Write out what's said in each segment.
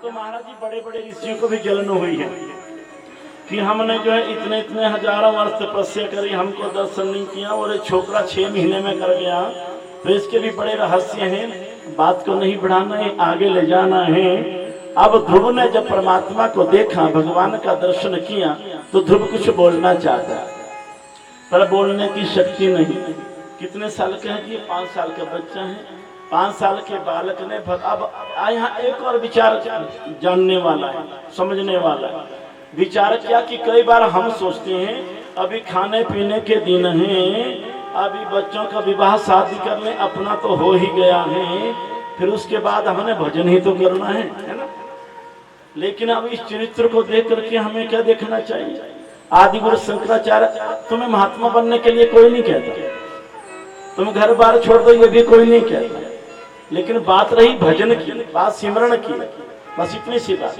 तो महाराज जी बड़े बड़े ऋषियों को भी जलन हुई है कि हमने जो है इतने इतने हजारों वर्ष तपस्या करी, हमको दर्शन नहीं किया और ये छोकरा 6 महीने में कर गया। तो इसके भी बड़े रहस्य हैं, बात को नहीं बढ़ाना है, आगे ले जाना है। अब ध्रुव ने जब परमात्मा को देखा, भगवान का दर्शन किया, तो ध्रुव कुछ बोलना चाहता पर बोलने की शक्ति नहीं। कितने साल का है जी? 5 साल का बच्चा है। 5 साल के बालक ने अब यहाँ एक और विचार जानने वाला है, समझने वाला है। विचार क्या कि कई बार हम सोचते हैं अभी खाने पीने के दिन हैं, अभी बच्चों का विवाह शादी कर ले, अपना तो हो ही गया है, फिर उसके बाद हमने भजन ही तो करना है ना। लेकिन अब इस चरित्र को देख करके हमें क्या देखना चाहिए? आदि गुरु शंकराचार्य, तुम्हें महात्मा बनने के लिए कोई नहीं कहता, तुम घर बार छोड़ दो ये भी कोई नहीं कहता, लेकिन बात रही भजन की, बात सिमरण की, बस इतनी सी बात।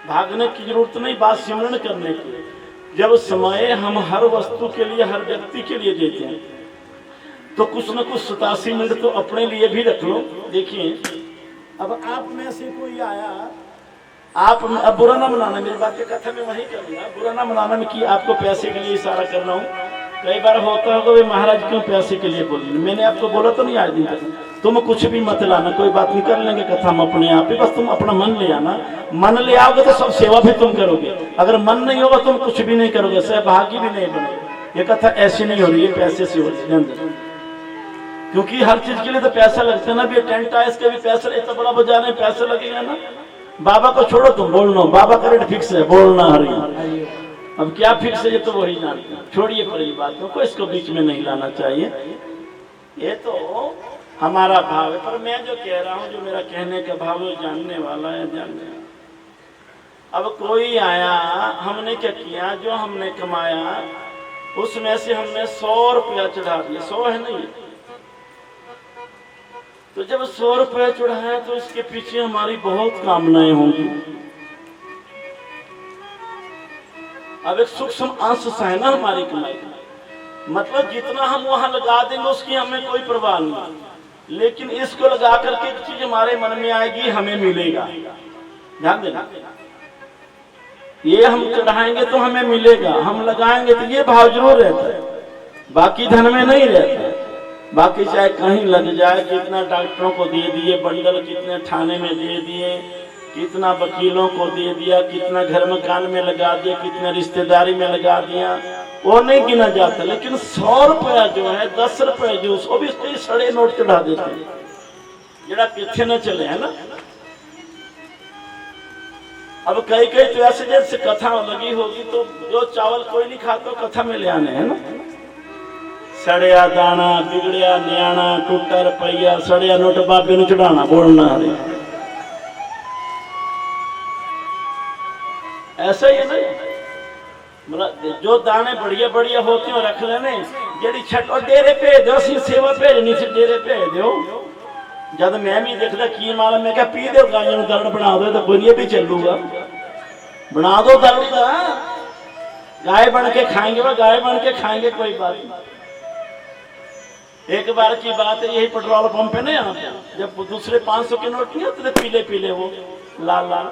भागने की जरूरत नहीं, बात सिमरण करने की। जब समय हम हर वस्तु के लिए, हर व्यक्ति के लिए देते हैं, तो कुछ न कुछ 87 मिनट तो अपने लिए भी रख लो। देखिए अब आप में से कोई आया, आप अब बुरा ना मनाना, मेरी बात की कथा में वही करूंगा, बुरा ना मनाना में कि आपको पैसे के लिए इशारा कर रहा हूँ। कई बार होता होगा वे महाराज क्यों पैसे के लिए बोल रहे, मैंने आपको बोला तो नहीं आज दिन तक, तुम कुछ भी मत लाना, कोई बात नहीं, कर लेंगे कथा हम अपने आप ही, बस तुम अपना मन ले आना। मन ले आओगे तो सब सेवा भी तुम करोगे, अगर मन नहीं होगा तुम कुछ भी नहीं करोगे, सहभागी भी नहीं बनेगे। ये कथा ऐसी नहीं हो रही है, पैसे से हो रही है, क्योंकि हर चीज के लिए तो पैसा लगता है ना। भी टेंट है, इसके भी पैसा, इतना बड़ा बजा रहे पैसा लगेगा ना। बाबा को छोड़ो, तुम बोलना, बाबा का रेट फिक्स है, बोलना हरी। अब क्या फिक्स है ये तो वही जानते हैं, छोड़िए पर ये बातों को, इसको बीच में नहीं लाना चाहिए। ये तो हमारा भाव है, पर मैं जो कह रहा हूँ, जो मेरा कहने का भाव है, जानने वाला है, जानने। अब कोई आया, हमने क्या किया, जो हमने कमाया उसमें से हमने 100 रुपया चढ़ा दिया, 100 है नहीं, तो जब 100 रुपया चढ़ाया तो इसके पीछे हमारी बहुत कामनाएं होंगी। अब एक सूक्ष्म अंश सा है ना हमारी कमाई, मतलब जितना हम वहां लगा देंगे उसकी हमें कोई परवाह नहीं, लेकिन इसको लगा करके एक चीज हमारे मन में आएगी, हमें मिलेगा। ध्यान देना, ये हम चढ़ाएंगे तो हमें मिलेगा, हम लगाएंगे तो ये भाव जरूर रहता है, बाकी धन में नहीं रहता है। बाकी चाहे कहीं लग जाए, कितना डॉक्टरों को दे दिए बंडल, कितने थाने में दे दिए, कितना वकीलों को दे दिया, कितना घर मकान में लगा दिया, कितना रिश्तेदारी में लगा दिया, वो नहीं गिना जाता। लेकिन 100 रुपया जो है, 10 रुपये जो, वो भी कई सड़े नोट चढ़ा देते हैं, जरा पीछे न चले, है ना। अब कई कई तो ऐसे जैसे कथा लगी होगी तो जो चावल कोई नहीं खाता कथा में ले आने, है ना। सड़िया दाना, बिगड़िया न्याणा, टूटा रुपया, सड़िया नोट बाबे ਨੂੰ चढ़ाना, बोलना हरे। ऐसा ही नहीं, मतलब जो दाने बढ़िया बढ़िया होते हैं रख लेने, जेडी छट और डेरे भेज दो, असं सेवा भेजनी से डेरे भेज दो। जब मैं भी देखता की माला, मैं क्या पी दो गायों दर्द बना दो तो बोलिए भी चलूगा, बना दो दर्द का, गाय बन के खाएंगे, वह गाय बन के खाएंगे, कोई बात नहीं। एक बार की बात है, यही पेट्रोल पंप है ना यहाँ पे, जब दूसरे 500 के नोट नहीं होते थे पीले पीले, वो लाल लाल।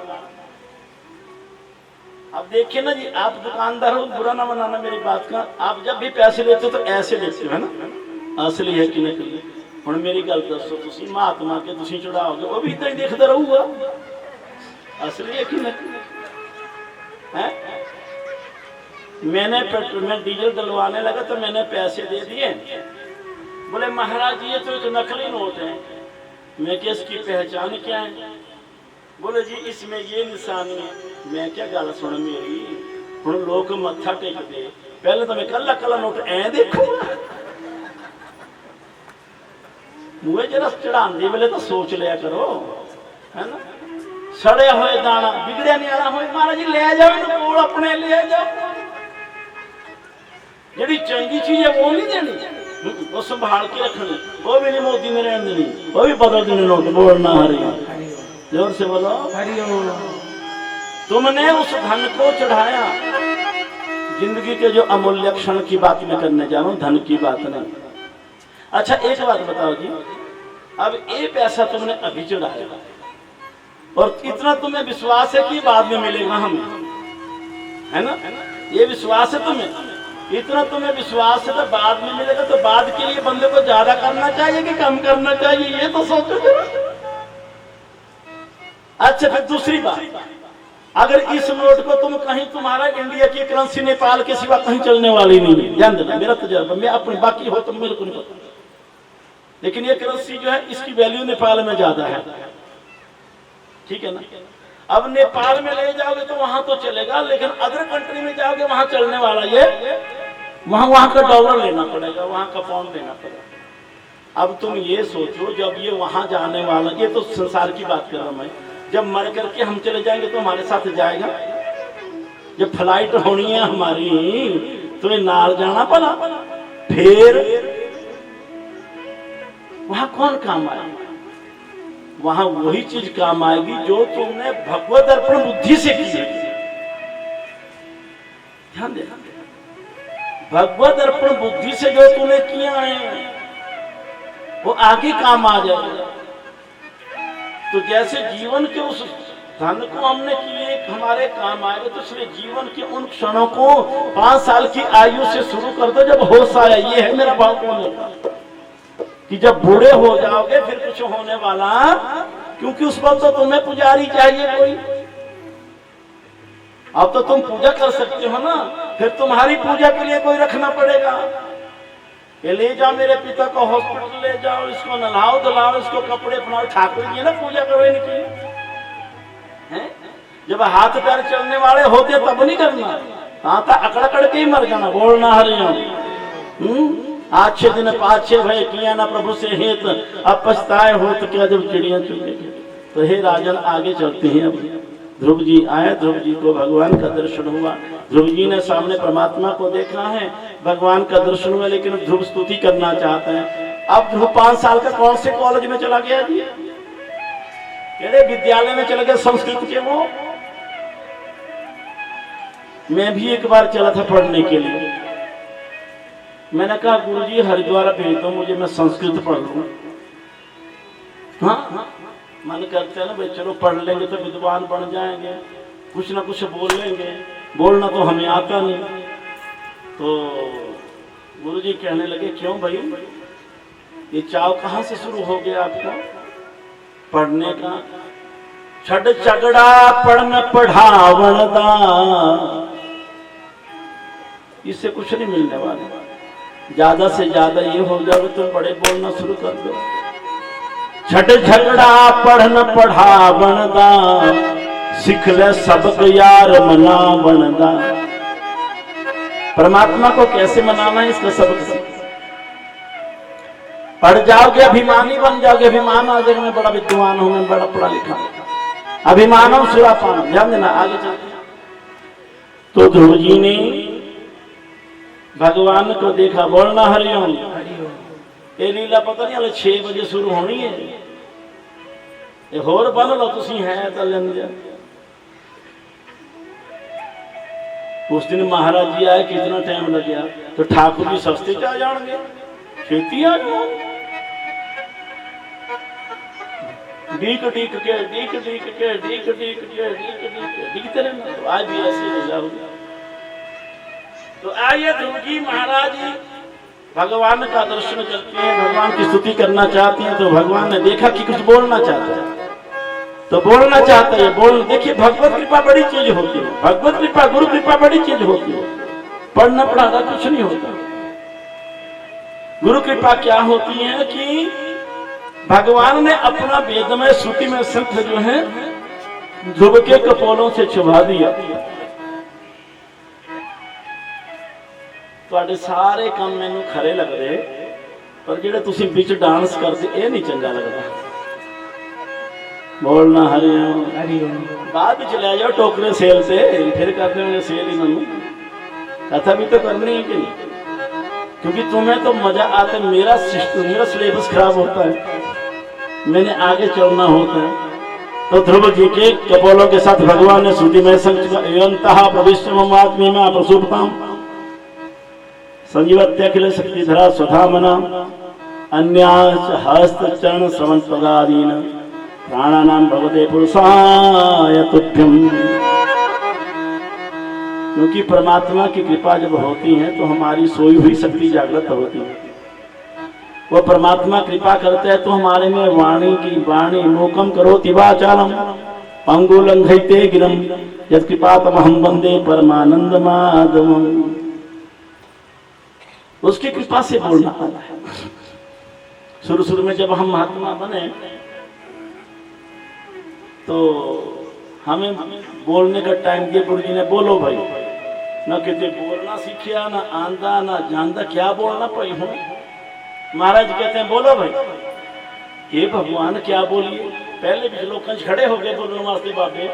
अब देखिए ना जी, आप दुकानदार हो, बुरा ना मनाना मेरी बात का, आप जब भी पैसे लेते हो तो ऐसे लेते हो, है ना, असली है कि नहीं। हम मेरी गल दसो, तुम महात्मा के तुम चढ़ाओगे, वो भी इतना ही देखता रहूगा, असली है कि नहीं है। मैंने पेट्रोल में डीजल डलवाने लगा तो मैंने पैसे दे दिए, बोले महाराज ये तो एक नकली नोट है। मैं क्या इसकी पहचान क्या है? बोले जी इसमें ये निशानी है। मैं क्या गल सुन मेरी, हम लोग मत्था टेकते, पहले तो मैं कला कला नोट ऐ देखो, मुझे जरा चढ़ाने वेले तो सोच लिया करो, है ना। सड़िया हुए दाना, बिगड़िया न्याणा होए, महाराज जी ले जाओ कोल अपने, ले जाओ। जी चंगी चीज है वो नहीं देनी, वो संभाल के रखनी, वो भी नहीं मोदी ने रहने देनी, वो भी बदल देने नोट, बोलना हरी, जोर से बोलो हरिओम। तुमने उस धन को चढ़ाया, जिंदगी के जो अमूल्य क्षण की बात मैं करने जा रहा हूँ, धन की बात नहीं। अच्छा एक बात बताओ जी, अब ये पैसा तुमने अभी चढ़ाया, और इतना तुम्हें विश्वास है कि बाद में मिलेगा हमें, है ना, ये विश्वास है तुम्हें, इतना तुम्हें विश्वास है तो बाद में मिलेगा, तो बाद के लिए बंदे को ज्यादा करना चाहिए कि कम करना चाहिए, ये तो सोचो जरा। अच्छा, फिर दूसरी बात, अगर इस नोट को तुम कहीं, तुम्हारा इंडिया की करेंसी नेपाल के सिवा कहीं चलने वाली नहीं है, ध्यान देना, मेरा तजुर्बा, मैं अपनी बाकी हो तो मेरे को नहीं पता, लेकिन ये करेंसी जो है इसकी वैल्यू नेपाल में ज्यादा है, ठीक है ना। अब नेपाल में ले जाओगे तो वहां तो चलेगा, लेकिन अदर कंट्री में जाओगे वहां चलने वाला ये, वहां का डॉलर लेना पड़ेगा, वहां का पाउंड लेना पड़ेगा। अब तुम ये सोचो, जब ये वहां जाने वाला, ये तो संसार की बात कर रहा हूं मैं, जब मर करके हम चले जाएंगे तो हमारे साथ जाएगा, जब फ्लाइट होनी है हमारी तो ये नाल जाना पड़ा, फिर वहां कौन काम आएगा, वहां वही चीज काम आएगी जो तुमने भगवत अर्पण बुद्धि से की है। ध्यान दे, भगवत अर्पण बुद्धि से जो तूने किया है वो आगे काम आ जाएगा। तो जैसे जीवन के उस धन को हमने किए हमारे काम आएगा, तो इसलिए जीवन के उन क्षणों को 5 साल की आयु से शुरू कर दो जब होश आया। ये है मेरा भाव बोलने का कि जब बूढ़े हो जाओगे फिर कुछ होने वाला, क्योंकि उस वक्त तो तुम्हें पुजारी चाहिए कोई। अब तो तुम पूजा कर सकते हो ना, फिर तुम्हारी पूजा के लिए कोई रखना पड़ेगा। ये ले जाओ मेरे पिता को हॉस्पिटल ले जाओ, इसको नहलाओ धुलाओ, इसको कपड़े पहनाओ, ठाकुर जी ना पूजा करो इनकी, हैं? जब हाथ पैर चलने वाले होते तब नहीं करना, हाँ था अकड़ के ही मर जाना, बोलना हरिओम। आज 6 दिन 5-6 भय किया ना प्रभु से हेत, अब पछताए हो तो क्या जब चिड़िया चुगेगी। तो हे राजन आगे चलते हैं। अब ध्रुव जी आए, ध्रुव जी को भगवान का दर्शन हुआ, ध्रुव जी ने सामने परमात्मा को देखा है, भगवान का दर्शन हुआ, लेकिन ध्रुव स्तुति करना चाहते हैं। अब ध्रुव 5 साल का कौन से कॉलेज में चला गया जी, केड़े विद्यालय में चला गया संस्कृत के वो। मैं भी एक बार चला था पढ़ने के लिए, मैंने कहा गुरुजी हरिद्वार भेज दो मुझे, मैं संस्कृत पढ़ लूं। हाँ, मन करते हैं ना भाई चलो पढ़ लेंगे तो विद्वान बन जाएंगे, कुछ ना कुछ बोल लेंगे, बोलना तो हमें आता नहीं। तो गुरुजी कहने लगे क्यों भाई, ये चाव कहाँ से शुरू हो गया आपका पढ़ने का। छड़ चगड़ा पढ़न पढ़ावण दा, इससे कुछ नहीं मिलने वाला। ज्यादा से ज्यादा ये हो जाए तो बड़े बोलना शुरू कर दो। छठ झगड़ा पढ़न पढ़ावण दा, सिख ले सबक यार मनावण दा। परमात्मा को कैसे मनाना है इसका सबक सीख। पढ़ जाओगे अभिमानी बन जाओगे, अभिमान आ जाएगा मैं बड़ा विद्वान हूं, मैं बड़ा पढ़ा लिखा, अभिमानम सुरापान। ध्यान देना आगे चलते। तो ध्रुव जी ने भगवान को देखा, बोलना हरिओम। ये लीला पता नहीं 6 बजे शुरू होनी है, ये होर बन लो तुसी है तो लेंगे। उस दिन महाराज जी आए, कितना टाइम लग गया, तो ठाकुर जी सस्ते जा जाएंगे, खेती आ गया। डीक डीक के डीक डीक के डीक डीक के डीक डीक के डीकते रहना। तो आज भी ऐसे ही जाओगे। तो आइए ध्रुव जी महाराज जी भगवान का दर्शन करते हैं, भगवान की स्तुति करना चाहते हैं। तो भगवान ने देखा कि कुछ बोलना चाहता है, तो बोलना चाहता है। बोल देखिए भगवत कृपा बड़ी चीज होती है, भगवत कृपा गुरु कृपा बड़ी चीज होती है। पढ़ना पढ़ाना कुछ नहीं होता। गुरु कृपा क्या होती है कि भगवान ने अपना वेदमय श्रुति में संत जो है ध्रुव के कपोलों से छुपा दिया। ਤੁਹਾਡੇ ਸਾਰੇ ਕੰਮ ਮੈਨੂੰ ਖਰੇ ਲੱਗਦੇ, ਪਰ ਜਿਹੜੇ ਤੁਸੀਂ ਵਿੱਚ ਡਾਂਸ ਕਰਦੇ ਇਹ ਨਹੀਂ ਚੰਗਾ ਲੱਗਦਾ। ਬੋਲਣਾ ਹਰਿਓਮ ਹਰਿਓਮ। ਬਾਅਦ ਵਿੱਚ ਲੈ ਜਾਓ ਟੋਕਰੇ ਸੇਲ से, फिर करते होंगे सेल ही मनु। कथा भी तो करनी है कि नहीं, क्योंकि तुम्हें तो मजा आता है। मेरा सिस्टम, मेरा सिलेबस खराब होता है, मैंने आगे चलना होता है। तो ध्रुव जी के कपोलों के साथ भगवान ने श्रुति में संतः प्रविष्ट ममात्मी में प्रसूपताम संजीवत्यखिल शक्तिधरा स्वधामना अन्यास हस्त चरण श्रवण पदादीन प्राणानाम भगवते पुरुषाय तुभ्यम। क्योंकि परमात्मा की कृपा जब होती है तो हमारी सोई हुई शक्ति जागृत होती है। वो परमात्मा कृपा करते हैं तो हमारे में वाणी की वाणी मूकम करोति वाचालम अंगुलंघयते गिरम यत् कृपातमहं वंदे परमानंद माधवम। उसकी कृपा से बोलना आता है। शुरू शुरू में जब हम महात्मा बने तो हमें बोलने का टाइम दिया, गुरु जी ने बोलो भाई, ना कहते बोलना सीखिया ना आंदा ना जानदा क्या बोलना पाई हूँ। महाराज कहते हैं बोलो भाई, हे भगवान क्या बोलिए। पहले भी लोग खड़े हो गए बोलने वास्ते, बाबे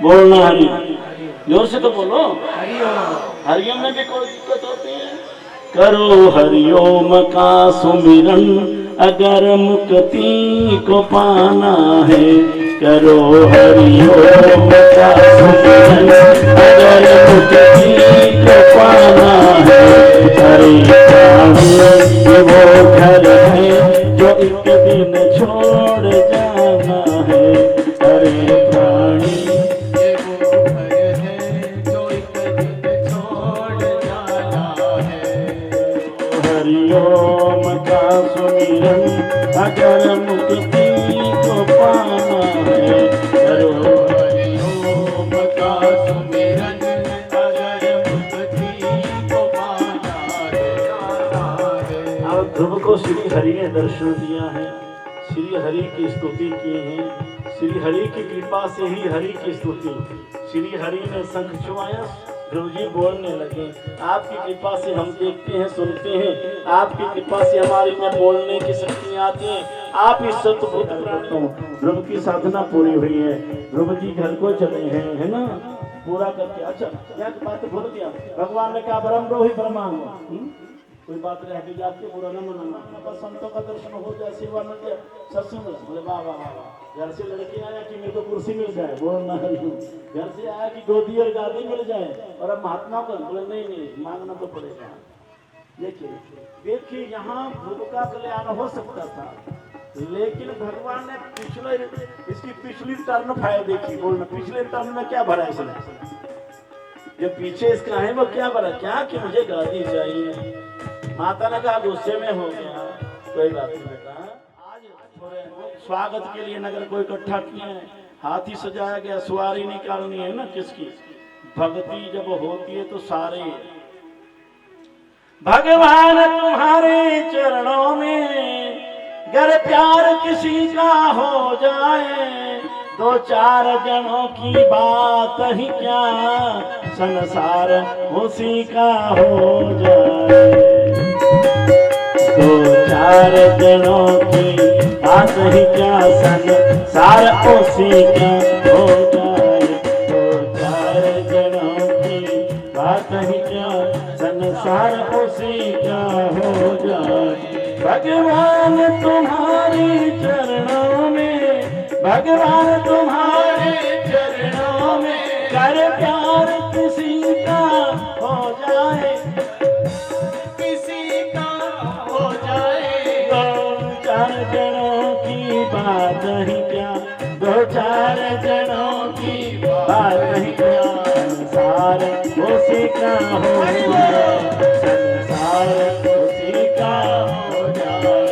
बोलना हरि, जोर से तो बोलो हरिओम में भी कोई दिक्कत होती है। करो हरिओम का सुमिरन अगर मुक्ति को पाना है, करो हरिओम का सुमिरन अगर मुक्ति को पाना है। हरि वो घर है जो एक दिन छोड़ जाना है। हरे प्राणी ये वो घर है जो एक दिन छोड़ जाना है। हरिओम का सुमिरन अगर मुक्ति को पाना है, करो हरिओम का सुमिरन अगर मुक्ति को पाना है। अब ध्रुव को श्री हरि ने दर्शन दिया है, श्री हरि की स्तुति की है। श्री हरि की कृपा से ही हरि की स्तुति। श्री हरि ने शंख छुआया, ध्रुव जी बोलने लगे। आपकी कृपा से हम देखते हैं, सुनते हैं। आपकी कृपा से हमारी में बोलने की शक्ति आती है। आप इस सतभूत प्राणों ध्रुव की साधना पूरी हुई है। ध्रुव जी घर को चले हैं, है ना, पूरा करके। अच्छा क्या बात भूल गया, भगवान ने कहा ब्रह्म रोहि ब्रह्मांड, कोई बात रह गई आपके बुरा न मनाना। बस संतों का दर्शन हो जाए, सेवा मिल जाए, सत्संग। बोले वाह वाह वाह। घर से लड़के आया कि मेरे को कुर्सी मिल जाए, बोलना। घर से आया कि गोदी और गादी मिल जाए। और अब महात्मा को बोले नहीं नहीं मांगना तो पड़ेगा। देखिए देखिए यहाँ ध्रुव का कल्याण हो सकता था, लेकिन भगवान ने पिछले इसकी पिछली टर्न फाइल देखी। बोलना पिछले टर्न में क्या भरा इसने, जो पीछे इसका है वो क्या भरा, क्या कि मुझे गादी चाहिए। माता ने कहा गुस्से में हो गया, कोई बात नहीं बेटा। आज थोड़े स्वागत के लिए नगर को इकट्ठा किए हैं, हाथी सजाया गया, सवारी निकालनी है ना किसकी। भक्ति जब होती है तो सारे भगवान तुम्हारे चरणों में गर प्यार किसी का हो जाए, दो चार जनों की बात ही क्या, संसार उसी का हो जाए। दो चार जनों की बात ही क्या, संसार उसी का हो जाए। दो चार जनों की बात ही क्या, संसार उसी का हो जाए। भगवान तुम्हारे चरणों में, भगवान तुम्हारे चरणों में कर प्यार किसी का हो जाए, किसी का हो जाए। दो चार जनों की बात ही क्या, दो चार जनों की बात ही क्या, संसार उसी का हो जाए। संसार उसी का हो जाए,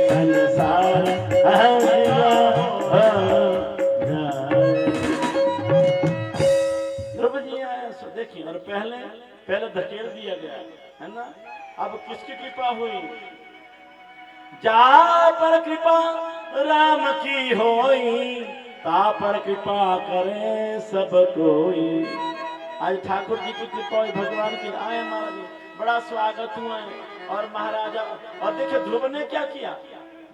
संसार देखिए। और पहले धकेल दिया गया है ना। अब किसकी कृपा हुई, जा पर कृपा राम की होई, ता पर कृपा करे सब कोई। आज ठाकुर जी की कृपा हुई, भगवान की आए महाराज, बड़ा स्वागत हुआ है। और महाराजा, और देखिए ध्रुव ने क्या किया,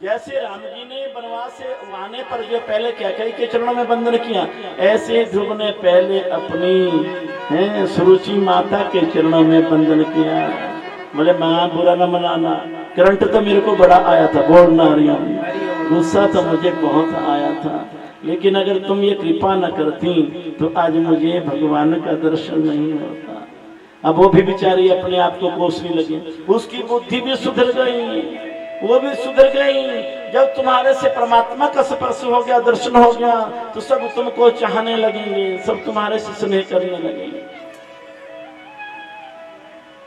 जैसे राम जी ने वनवास से आने पर जो पहले कैकेयी के चरणों में बंधन किया, ऐसे ध्रुव ने पहले अपनी सुरुचि माता के चरणों में बंधन किया। बोले माँ बुरा न मनाना, करंट तो मेरे को बड़ा आया था, बोलना हरिओम, गुस्सा तो मुझे बहुत आया था, लेकिन अगर तुम ये कृपा न करती तो आज मुझे भगवान का दर्शन नहीं होता। अब वो भी बेचारी अपने आप को कोसने लगी, उसकी बुद्धि भी सुधर गई, वो भी सुधर गई, जब तुम्हारे से परमात्मा का स्पर्श हो गया, दर्शन हो गया, तो सब तुमको चाहने लगेंगे, सब तुम्हारे से स्नेह करने लगेंगे।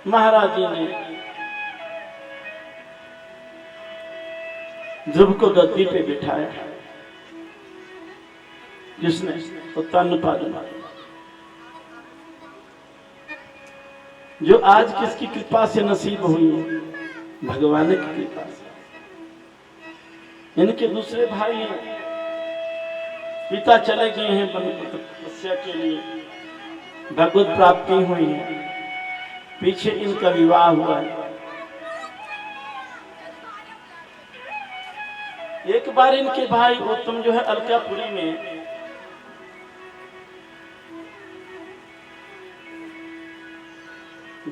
महाराज जी ने ध्रुव को गद्दी पे बिठाया। किसने? तो तनपाद, जो आज किसकी कृपा से नसीब हुई है? भगवान की कृपा से। इनके दूसरे भाई हैं, पिता चले गए हैं वन तपस्या के लिए, भगवत प्राप्ति हुई है, पीछे इनका विवाह हुआ है। एक बार इनके भाई उत्तम जो है अलकापुरी में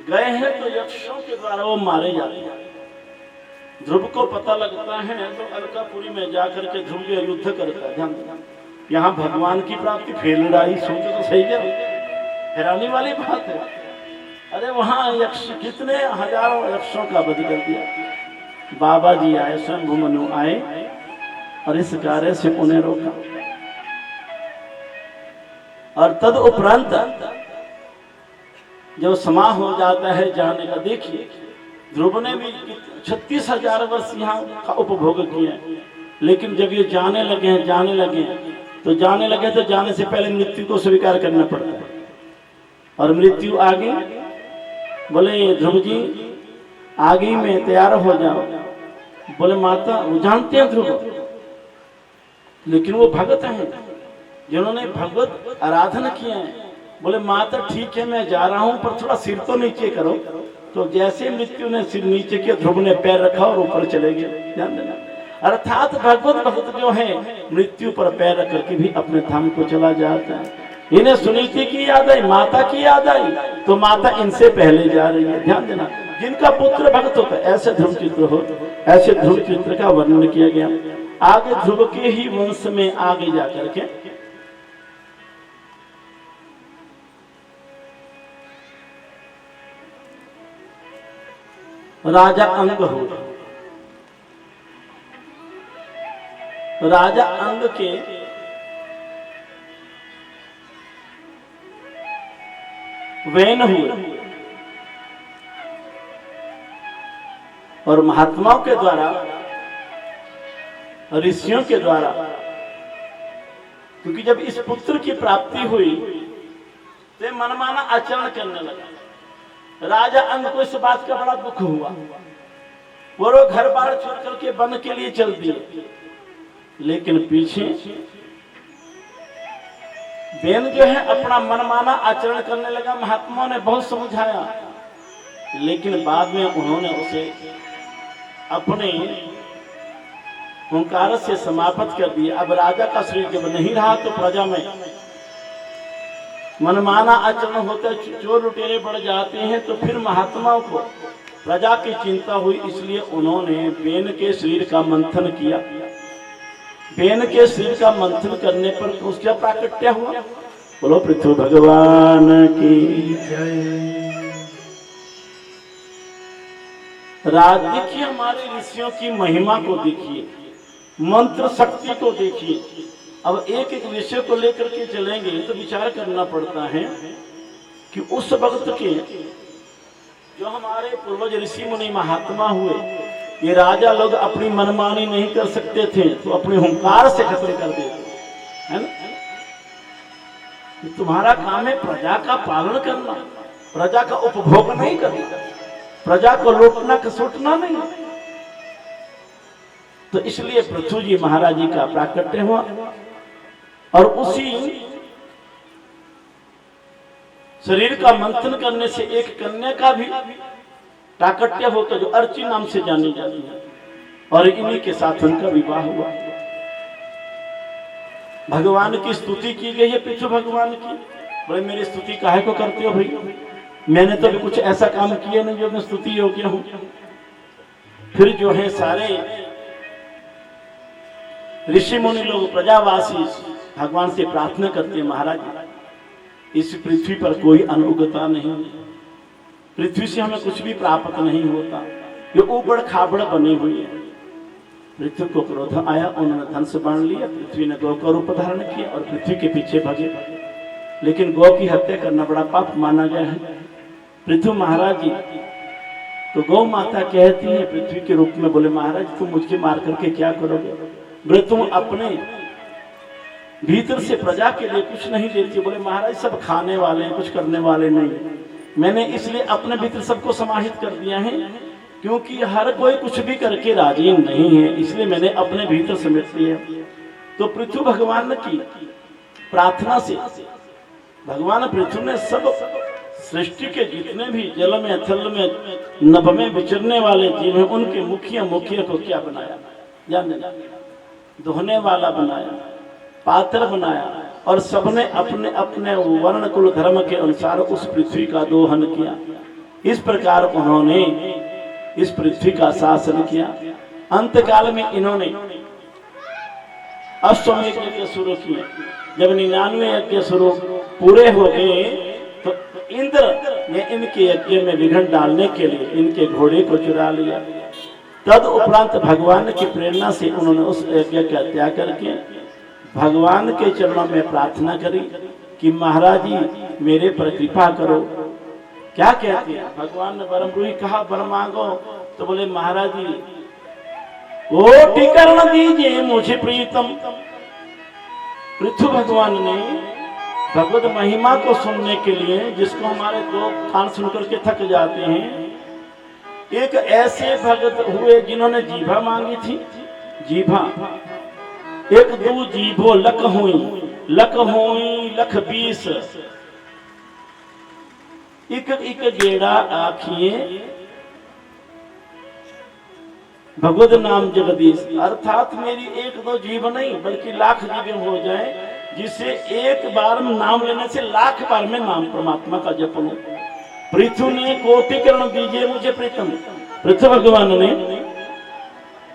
गए हैं, तो यक्षों के द्वारा वो मारे जाते हैं। ध्रुव को पता लगता है तो अलकापुरी में जाकर के ध्रुव के युद्ध करता है। ध्यान देना, यहाँ भगवान की प्राप्ति, फिर लड़ाई, सोचो तो सही क्या, हैरानी वाली बात है। अरे वहां यक्ष कितने हजारों यक्षों का वध कर दिया। बाबा जी आए, स्वयं मनु आए और इस कार्य से उन्हें रोका। और तद उपरांत जब समाह हो जाता है जाने का, देखिए ध्रुव ने भी 36,000 वर्ष यहाँ का उपभोग किया, लेकिन जब ये जाने लगे तो जाने से पहले मृत्यु को स्वीकार करना पड़ता है। और मृत्यु आ गई, बोले ध्रुव जी आगे में तैयार हो जाओ। बोले माता, वो जानते हैं ध्रुव, लेकिन वो भगत हैं जिन्होंने भगवत आराधना किए हैं। बोले माता ठीक है, मैं जा रहा हूं, पर थोड़ा सिर तो नीचे करो। तो जैसे मृत्यु ने सिर नीचे किया, ध्रुव ने पैर रखा और ऊपर चले गए। ध्यान देना, अर्थात भगवत भक्त जो है मृत्यु पर पैर रख करके भी अपने धाम को चला जाता है। इन्हें सुनीति की याद आई, माता की याद आई, तो माता इनसे पहले जा रही है। ध्यान देना, जिनका पुत्र भक्त होता है ऐसे ध्रुव चित्र हो, ऐसे ध्रुव चित्र का वर्णन किया गया। आगे ध्रुव के ही वंश में आगे जाकर के राजा अंग हो। राजा अंग के वैन हुए और महात्माओं के द्वारा, ऋषियों के द्वारा, क्योंकि जब इस पुत्र की प्राप्ति हुई तो मनमाना आचरण करने लगा। राजा अंग को इस बात का बड़ा दुख हुआ, वो घर बार छोड़ करके वन के लिए चल दिए। लेकिन पीछे बेन जो है अपना मनमाना आचरण करने लगा। महात्माओं ने बहुत समझाया, लेकिन बाद में उन्होंने उसे अपने हुंकार से समाप्त कर दिया। अब राजा का शरीर जब नहीं रहा तो प्रजा में मनमाना आचरण होता है, चोर लुटेरे बढ़ जाते हैं। तो फिर महात्माओं को प्रजा की चिंता हुई, इसलिए उन्होंने बेन के शरीर का मंथन किया। बेन के शरीर का मंथन करने पर उसका प्राकट्य हुआ। बोलो पृथ्वी भगवान की जय। राज देखिए, हमारे ऋषियों की महिमा को देखिए, मंत्र शक्ति को देखिए। अब एक एक विषय को लेकर के चलेंगे तो विचार करना पड़ता है कि उस वक्त के जो हमारे पूर्वज ऋषि मुनि महात्मा हुए, ये राजा लोग अपनी मनमानी नहीं कर सकते थे तो अपने हुंकार से खत्म कर देते, है ना। तुम्हारा काम है प्रजा का पालन करना, प्रजा का उपभोग नहीं करना, प्रजा को लूटना खसोटना नहीं। तो इसलिए पृथ्वी जी महाराज जी का प्राकट्य हुआ और उसी शरीर का मंथन करने से एक कन्या का भी प्राकट्य होता जो अर्ची नाम से जानी जाती है, और इन्हीं के साथ उनका विवाह हुआ। भगवान की स्तुति की गई है, पृथ्वी भगवान की। बोले मेरी स्तुति काहे को करते हो भाई, मैंने तो भी कुछ ऐसा काम किया नहीं जो मैं स्तुति योग्य हूं। फिर जो है सारे ऋषि मुनि लोग, प्रजावासी भगवान से प्रार्थना करते हैं, महाराज इस पृथ्वी पर कोई अनुगता नहीं, पृथ्वी से हमें कुछ भी प्राप्त नहीं होता, ये ऊबड़ खाबड़ बनी हुई है। पृथ्वी को क्रोध आया, उन्होंने धन से बांध लिया, पृथ्वी ने गौ का रूप धारण किया और पृथ्वी के पीछे भगे। लेकिन गौ की हत्या करना बड़ा पाप माना गया है। पृथ्वी महाराज जी तो गौ माता कहती है पृथ्वी के रूप में, बोले महाराज तुम मुझे मार करके क्या करोगे? बोले तुम अपने भीतर से प्रजा के लिए कुछ नहीं देती। बोले महाराज सब खाने वाले हैं, कुछ करने वाले नहीं। मैंने इसलिए अपने भीतर सबको समाहित कर दिया है, क्योंकि हर कोई कुछ भी करके राजी नहीं है, इसलिए मैंने अपने भीतर समेट लिया। तो पृथ्वी भगवान की प्रार्थना से भगवान पृथ्वी ने सब सृष्टि के जितने भी जल में, थल में, नभ में विचरने वाले जीव हैं, उनके मुखिया को क्या बनाया? जानने दोहने वाला बनाया, पात्र बनाया, और सबने अपने अपने वर्ण कुल धर्म के अनुसार उस पृथ्वी का दोहन किया। इस प्रकार उन्होंने इस पृथ्वी का शासन किया। अंत काल में इन्होंने अश्वमेध यज्ञ शुरू किए। जब 99 यज्ञ शुरू पूरे हो गए तो इंद्र ने इनके यज्ञ में विघ्न डालने के लिए इनके घोड़े को चुरा लिया। तद उपरांत भगवान की प्रेरणा से उन्होंने उस यज्ञ का त्याग करके भगवान के चरणों में प्रार्थना करी कि महाराज जी मेरे पर कृपा करो। क्या कहते हैं? भगवान ने बरमरूही कहा वर मांगो, तो बोले महाराज जी कोटि कर्ण दीजिए मुझे प्रीतम। पृथ्वी भगवान ने भगवत महिमा को सुनने के लिए, जिसको हमारे दो कान सुनकर के थक जाते हैं, एक ऐसे भगत हुए जिन्होंने जीभा मांगी थी। जीभा एक दो जीभो लख हुई, लख 20 इक इक गेड़ा आखिए भगवत नाम जगदीश। अर्थात मेरी एक दो जीव नहीं बल्कि लाख जीवें हो जाए, जिससे एक बार नाम लेने से लाख बार में नाम परमात्मा का जप हो। पृथ्वी ने कोटि कर्ण दीजिए मुझे प्रीतम। पृथ्वी भगवान ने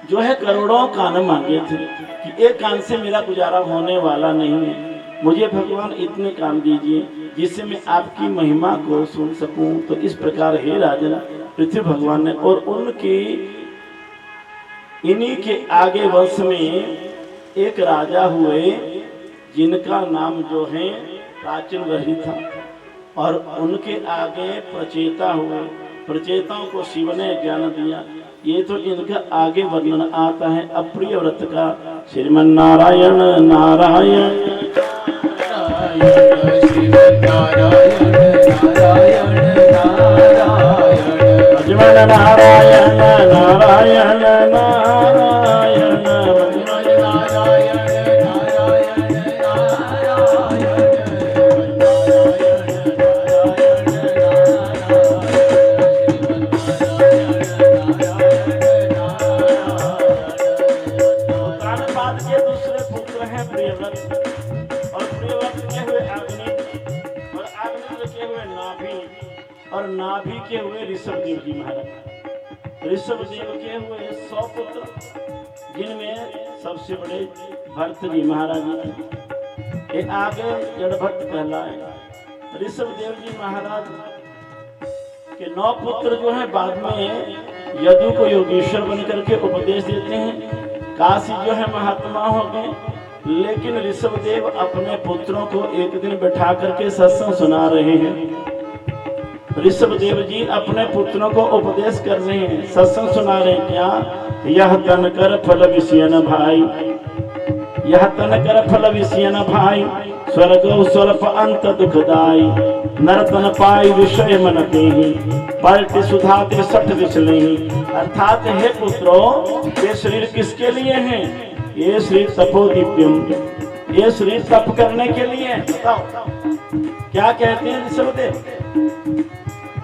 जो है करोड़ों कान मांगे थे कि एक कान से मेरा गुजारा होने वाला नहीं है, मुझे भगवान इतने कान दीजिए जिससे मैं आपकी महिमा को सुन सकूं। तो इस प्रकार हे राजन पृथ्वी भगवान ने, और उनके इन्हीं के आगे वंश में एक राजा हुए जिनका नाम जो है प्राचीन वही था, और उनके आगे प्रचेता हुए। प्रचेताओं को शिव ने ज्ञान दिया। ये तो इनका आगे वर्णन आता है अप्रिय व्रत का। श्रीमन नारायण नारायण श्रीमन नारायण नारायण नारायण और नाभि के हुए ऋषभ देव जी महाराज। ऋषभ देव के हुए 100 पुत्र, जिनमें सबसे बड़े भरत जी महाराज थे। ये आगे जड़ भट्ट कहलाए। ऋषभ देव जी महाराज के 9 पुत्र जो है बाद में यदु को योगेश्वर बन करके उपदेश देते हैं। काशी जो है महात्मा हो गए, लेकिन ऋषभ देव अपने पुत्रों को एक दिन बैठा करके सत्संग सुना रहे हैं। ऋषभ देव जी अपने पुत्रों को उपदेश कर रहे हैं, सत्संग सुना रहे हैं। क्या? यह तन कर फल विषयन भाई, यह तन कर फल विषयन भाई, स्वर्ग स्वल्प अंत दुखदाई, नरतन पाई विषय मन देहि, पलटि सुधाते सठ विचलेहि। अर्थात हे पुत्रों, ये शरीर किसके लिए है? ये शरीर तपो दिव्यम, ये शरीर तप करने के लिए। बताओ क्या कहते हैं ऋषभ देव?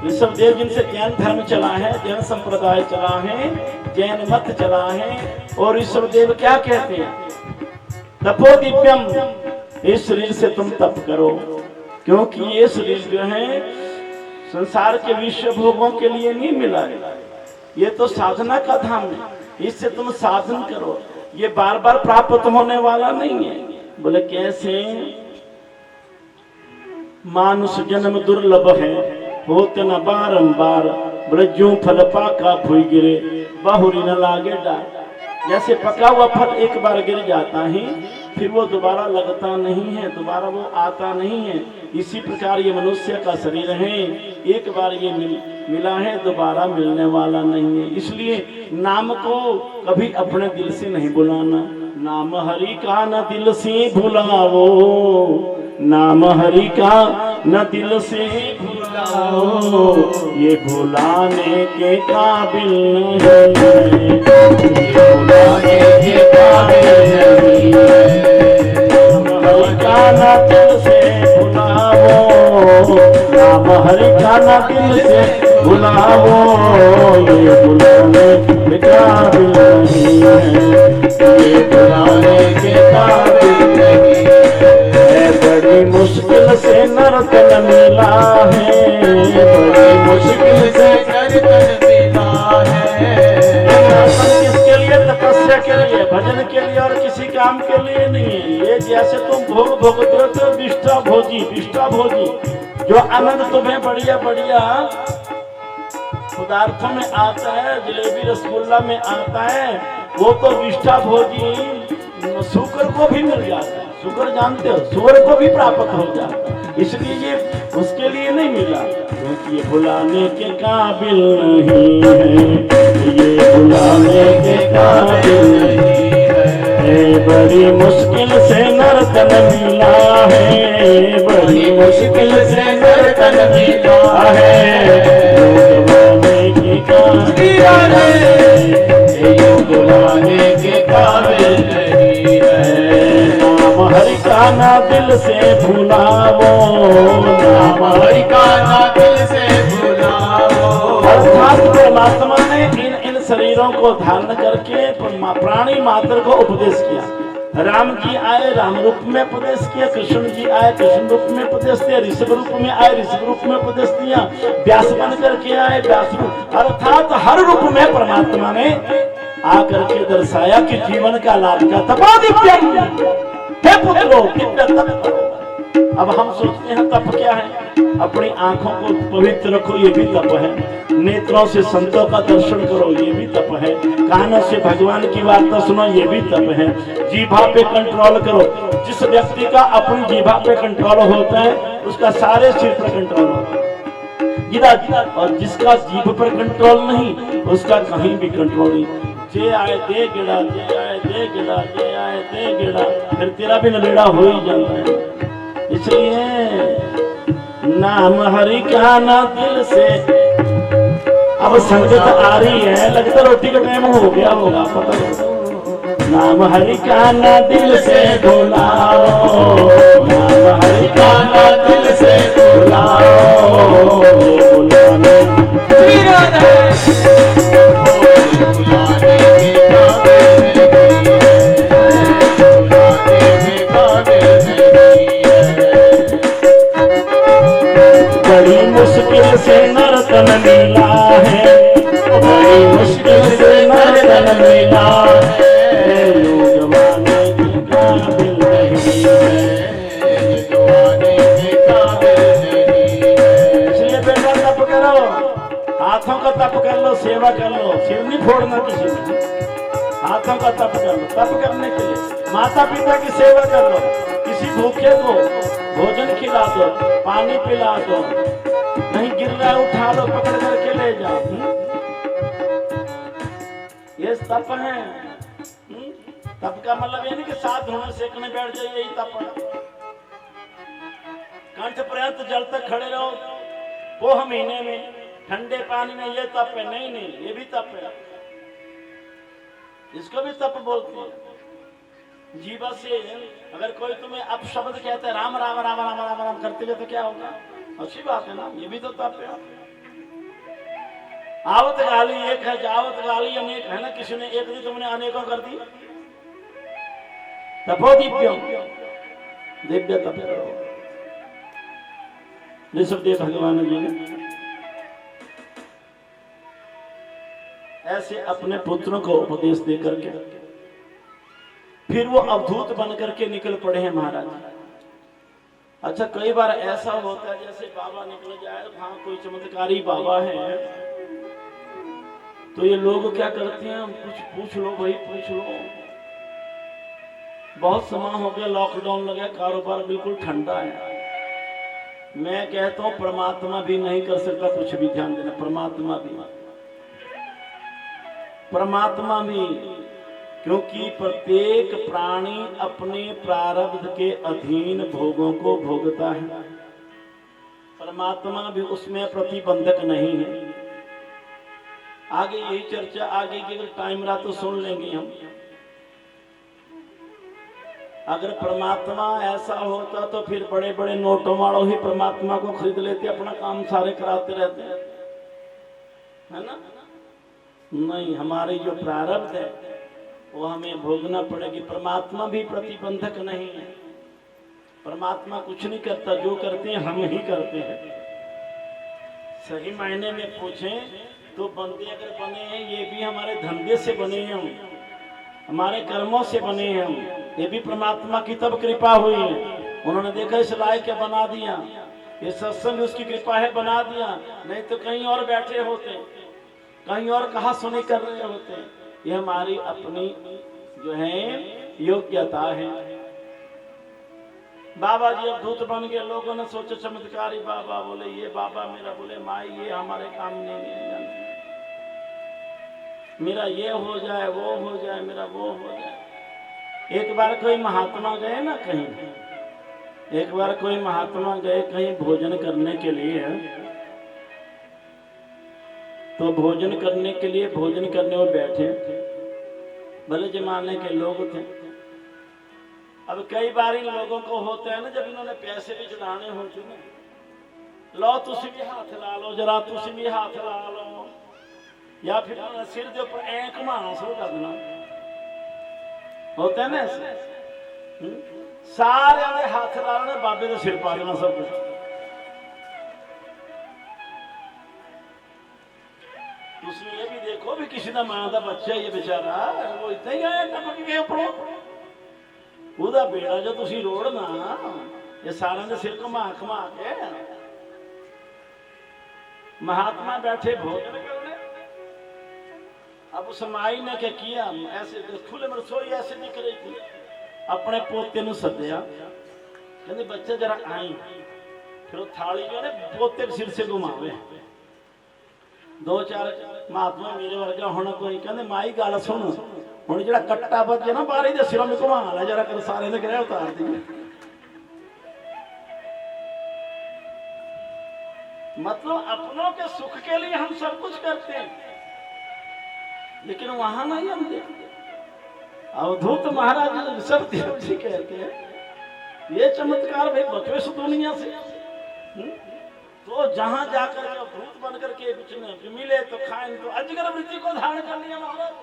ऋषभ देव जिनसे जैन धर्म चला है, जैन संप्रदाय चला है, जैन मत चला है, और ऋषभ देव क्या कहते हैं? तपो दिव्यम, इस शरीर से तुम तप करो, क्योंकि ये शरीर जो है संसार के विश्व भोगों के लिए नहीं मिला है, ये तो साधना का धाम है। इससे तुम साधन करो, ये बार बार प्राप्त होने वाला नहीं है। बोले कैसे? मानुष जन्म दुर्लभ है, होते न बारंबार, ब्रजों फल पाका फुई गिरे, बहुरी न लागे डार। जैसे पका हुआ फल एक बार गिर जाता है फिर वो दोबारा लगता नहीं है, दोबारा वो आता नहीं है। इसी प्रकार ये मनुष्य का शरीर है, एक बार ये मिला है, दोबारा मिलने वाला नहीं है। इसलिए नाम को कभी अपने दिल से नहीं बुलाना। नाम हरि का न दिल से भुलाओ, नाम हरि का न दिल से भुलाओ, ये भुलाने के काबिल नहीं है, भुलाने के काबिल नहीं है। नाम हरि का न दिल से भुलाओ, नाम हरि का न दिल से भुलाओ, ये भुलाने के काबिल नहीं है, ये भुलाने के काबिल नहीं है। बड़ी मुश्किल से नर्तन मिला है, बड़ी मुश्किल से नर्तन मिला है। किसके लिए? तपस्या के लिए, भजन के लिए और किसी काम के लिए नहीं है। ये जैसे तुम भोग भोगते हो तो विष्ठा भोजी, विष्ठा भोजी जो आनंद तुम्हें बढ़िया बढ़िया पदार्थों में आता है, जलेबी रसगुल्ला में आता है, वो तो विष्ठा भोजी शुक्र को भी मिल जाता है। शुक्र जानते हो, सूर्य को भी प्राप्त हो जाता है। इसलिए ये उसके लिए नहीं मिला, क्योंकि ये भुलाने के काबिल नहीं है, ये भुलाने के काबिल नहीं है। बड़ी मुश्किल से नर्तन मिला है, बड़ी मुश्किल से नर्तन मिला है, भुलाने के काबिल है, भुलाने के काबिल नहीं है। नाम हरि का ना दिल से भुलाओ, नाम हरि का ना दिल से भुलाओ। अर्थात परमात्मा ने इन शरीरों को धारण करके प्राणी मात्र को उपदेश किया। राम जी आए, राम रूप में उपदेश किया, कृष्ण जी आए, कृष्ण रूप में उपदेश दिया, ऋषभ रूप में आए, ऋषभ रूप में उपदेश दिया, व्यास बन करके आए, व्यास रूप। अर्थात हर रूप में परमात्मा ने आकर के दर्शाया कि जीवन का लाभ का तपादित्यम, हे पुत्रो दिव्य तप करो। अब हम सोचते हैं तप क्या है? अपनी आंखों को पवित्र रखो, ये भी तप है। नेत्रों से संतों का दर्शन करो, ये भी तप है। कानों से भगवान की वार्ता सुनो, ये भी तप है। जीभा पे कंट्रोल करो। जिस व्यक्ति का अपनी जीभा पे कंट्रोल होता है उसका सारे सिर पर कंट्रोल होता है, और जिसका जीभ पर कंट्रोल नहीं उसका कहीं भी कंट्रोल नहीं। जे आए दे गिड़ा, जे आए दे गिड़ा, जे आए दे गिड़ा, फिर तेरा भी नलेड़ा हो ही जाता है। इसलिए नाम हरि का ना दिल से। अब संगत आ रही है, लगता रोटी का टाइम हो गया होगा, पता नहीं। नाम हरि का ना दिल से भुलाओ, नाम हरि का ना दिल से भुलाओ, भुलाने बड़ी मुश्किल से नर्तन मिला है, बड़ी मुश्किल से नर्तन मिला है, लोग जमाने के काबिल नहीं है, जमाने के काबिल नहीं है। इसलिए बेटा तप करो, हाथों का तप कर लो, सेवा कर लो, सिर नहीं फोड़ना किसी ने, हाथों का तप कर लो। तप करने के लिए माता पिता की सेवा कर लो, किसी भूखे को भोजन खिला दो, पानी पिला दो, नहीं गिर रहा उठा लो, पकड़ करके ले जाओ। ये तप है। तप का मतलब ये नहीं कि साथ धोने सेकने बैठ जाए, यही तप है। कंठ पर्यंत जल तक खड़े रहो पोह महीने में ठंडे पानी में, ये तप है? नहीं नहीं, ये भी तप है। इसको भी तप बोलते हैं। जीवा से अगर कोई तुम्हें अपशब्द कहता है, राम राम राम राम राम राम करते हुए, तो क्या होगा? अच्छी बात है ना, ये भी तो तप है। आवत गाली एक है, जावत गाली अनेक है ना। किसी ने एक दी, तुमने अनेकों कर दी। तपो दिव्यम, दिव्य तप करो। ऋषभदेव भगवान जी ने ऐसे अपने पुत्रों को उपदेश दे करके फिर वो अवधूत बन करके निकल पड़े हैं महाराज। अच्छा, कई बार ऐसा होता है जैसे बाबा निकल जाए, वहां कोई चमत्कारी बाबा है, तो ये लोग क्या करते हैं, कुछ पूछ लो भाई, पूछ लो। बहुत समय हो गया, लॉकडाउन लगा, कारोबार बिल्कुल ठंडा है। मैं कहता हूं परमात्मा भी नहीं कर सकता कुछ भी, ध्यान देना, परमात्मा भी, क्योंकि प्रत्येक प्राणी अपने प्रारब्ध के अधीन भोगों को भोगता है। परमात्मा भी उसमें प्रतिबंधक नहीं है। आगे यही चर्चा, आगे की अगर टाइम रहा तो सुन लेंगे हम। अगर परमात्मा ऐसा होता तो फिर बड़े बड़े नोटों वालों ही परमात्मा को खरीद लेते, अपना काम सारे कराते रहते हैं, है ना? नहीं, हमारी जो प्रारब्ध है वो हमें भोगना पड़ेगी। परमात्मा भी प्रतिबंधक नहीं है। परमात्मा कुछ नहीं करता, जो करते हैं हम ही करते हैं। सही मायने में पूछें तो बंदे अगर बने हैं, ये भी हमारे धंधे से बने हैं, हम हमारे कर्मों से बने हैं हम। ये भी परमात्मा की तब कृपा हुई है। उन्होंने देखा इस लायक के बना दिया, ये सत्संग उसकी कृपा है, बना दिया। नहीं तो कहीं और बैठे होते, कहीं और कहा सुनी कर रहे होते। ये हमारी अपनी जो है योग्यता है। बाबा जी अब दूत बन गए, लोगों ने सोचा चमत्कारी बाबा, बोले ये बाबा मेरा, बोले माई ये हमारे काम नहीं है, मेरा ये हो जाए, वो हो जाए, मेरा वो हो जाए। एक बार कोई महात्मा गए ना कहीं, एक बार कोई महात्मा गए कहीं भोजन करने के लिए, तो भोजन करने के लिए भोजन करने में बैठे, भले जमाने के लोग थे। अब कई बार इन लोगों को होता है ना, जब इन्होंने पैसे भी चढ़ाने होते ना, लो तुसी भी हाथ ला लो, जरा तुसी भी हाथ ला लो, या फिर सिर के ऊपर एक घुमाना शुरू कर देना, होता है ना ऐसे। सारे हाथ ला लेना, बाबे के सिर पा लेना सब कुछ। उसमें ये भी देखो भी किसी का मां का बच्चा ये बेचारा, वो इतना ही आया टपक के ऊपर, ਉਹਦਾ बेड़ा जो तुसी रोड़ना, ये सारे ने सिर घुमा घुमा के। महात्मा बैठे भोजन करने। अब उस माई ने क्या किया, ऐसे खुले में रसोई ऐसे दिख रही थी, अपने पोते नु सद्या, कहते बच्चे जरा आई। फिर वो थाली जो है पोते के सिर से घुमावे। दो चार महात्मा मेरे वर्गा होना कोई कहते माई गल सुन, हुण जिहड़ा कट्टा बचे ना बारी दे सिरों में घुमा ला जरा कर, सारे ने ग्रह उतार दी। मतलब अपनों के सुख के लिए हम सब कुछ करते हैं, लेकिन वहां नहीं हम देखते। अवधूत महाराज सत्यदेव जी कहते हैं ये चमत्कार भाई बचो इस दुनिया से। तो जहां जाकर के अवधूत बनकर के कुछ मिले तो खाएं, तो अजगर वृत्ति को धारण कर लिया महाराज।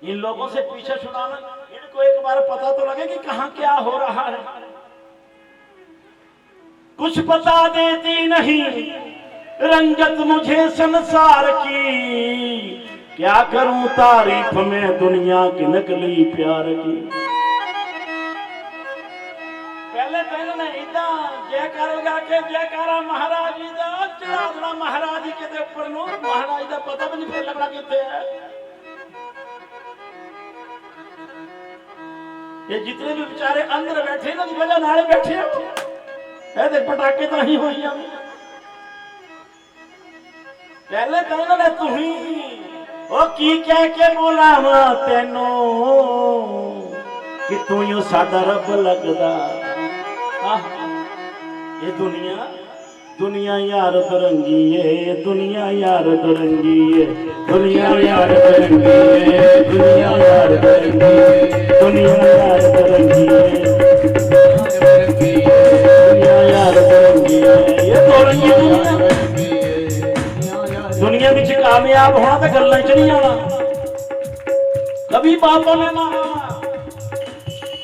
इन लोगों से पीछे छुड़ाना, इनको एक बार पता तो लगे कि कहां क्या हो रहा है। कुछ पता देती नहीं रंगत मुझे संसार की, क्या करूं तारीफ में दुनिया की नकली प्यार की। पहले तो इन्होंने इदा जयकारा गा के जयकारा महाराज जी दा चढ़ा महाराज जी के ऊपर नो, महाराज दा पता भी नहीं फिर लगना कितने है। ये जितने भी बेचारे अंदर बैठे ना, वजह नाले बैठे है, देख पटाखे तो नहीं हुई। पहले तो इन्होंने तू ही ओ की कह के बोलावा तेनू कि तू यू साडा रब लगदा। ये दुनिया यार दुरंगी है, दुनिया यार दुरंगी है, दुनिया यार दुरंगी है, दुनिया यार दुरंगी है, दुनिया यार दुरंगी है, दुनिया यार दुरंगी है। ये दुरंगी दुनिया विच कामयाब होना तो गल्लां च नहीं आना। कभी बातों में ना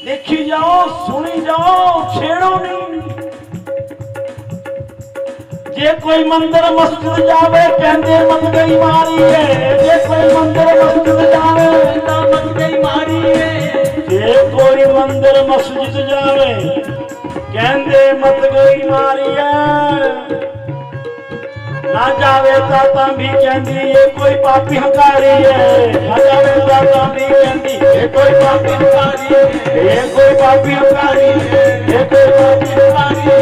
देखी जाओ, सुनी जाओ, छेड़ो नहीं। जे कोई मंदिर मस्जिद जावे कहते मत गई मारी है, जे कोई मंदिर मस्जिद जावे मत गई मारी है, जे कोई मंदिर मस्जिद जावे कहते मत गई मारी है। ना जावे ताता भी कहती ये कोई पापी हंकारी है, ना जावे ताता भी कहती ये कोई पापी हंकारी है, ये कोई पापी हंकारी है, ये कोई पापी हंकारी है,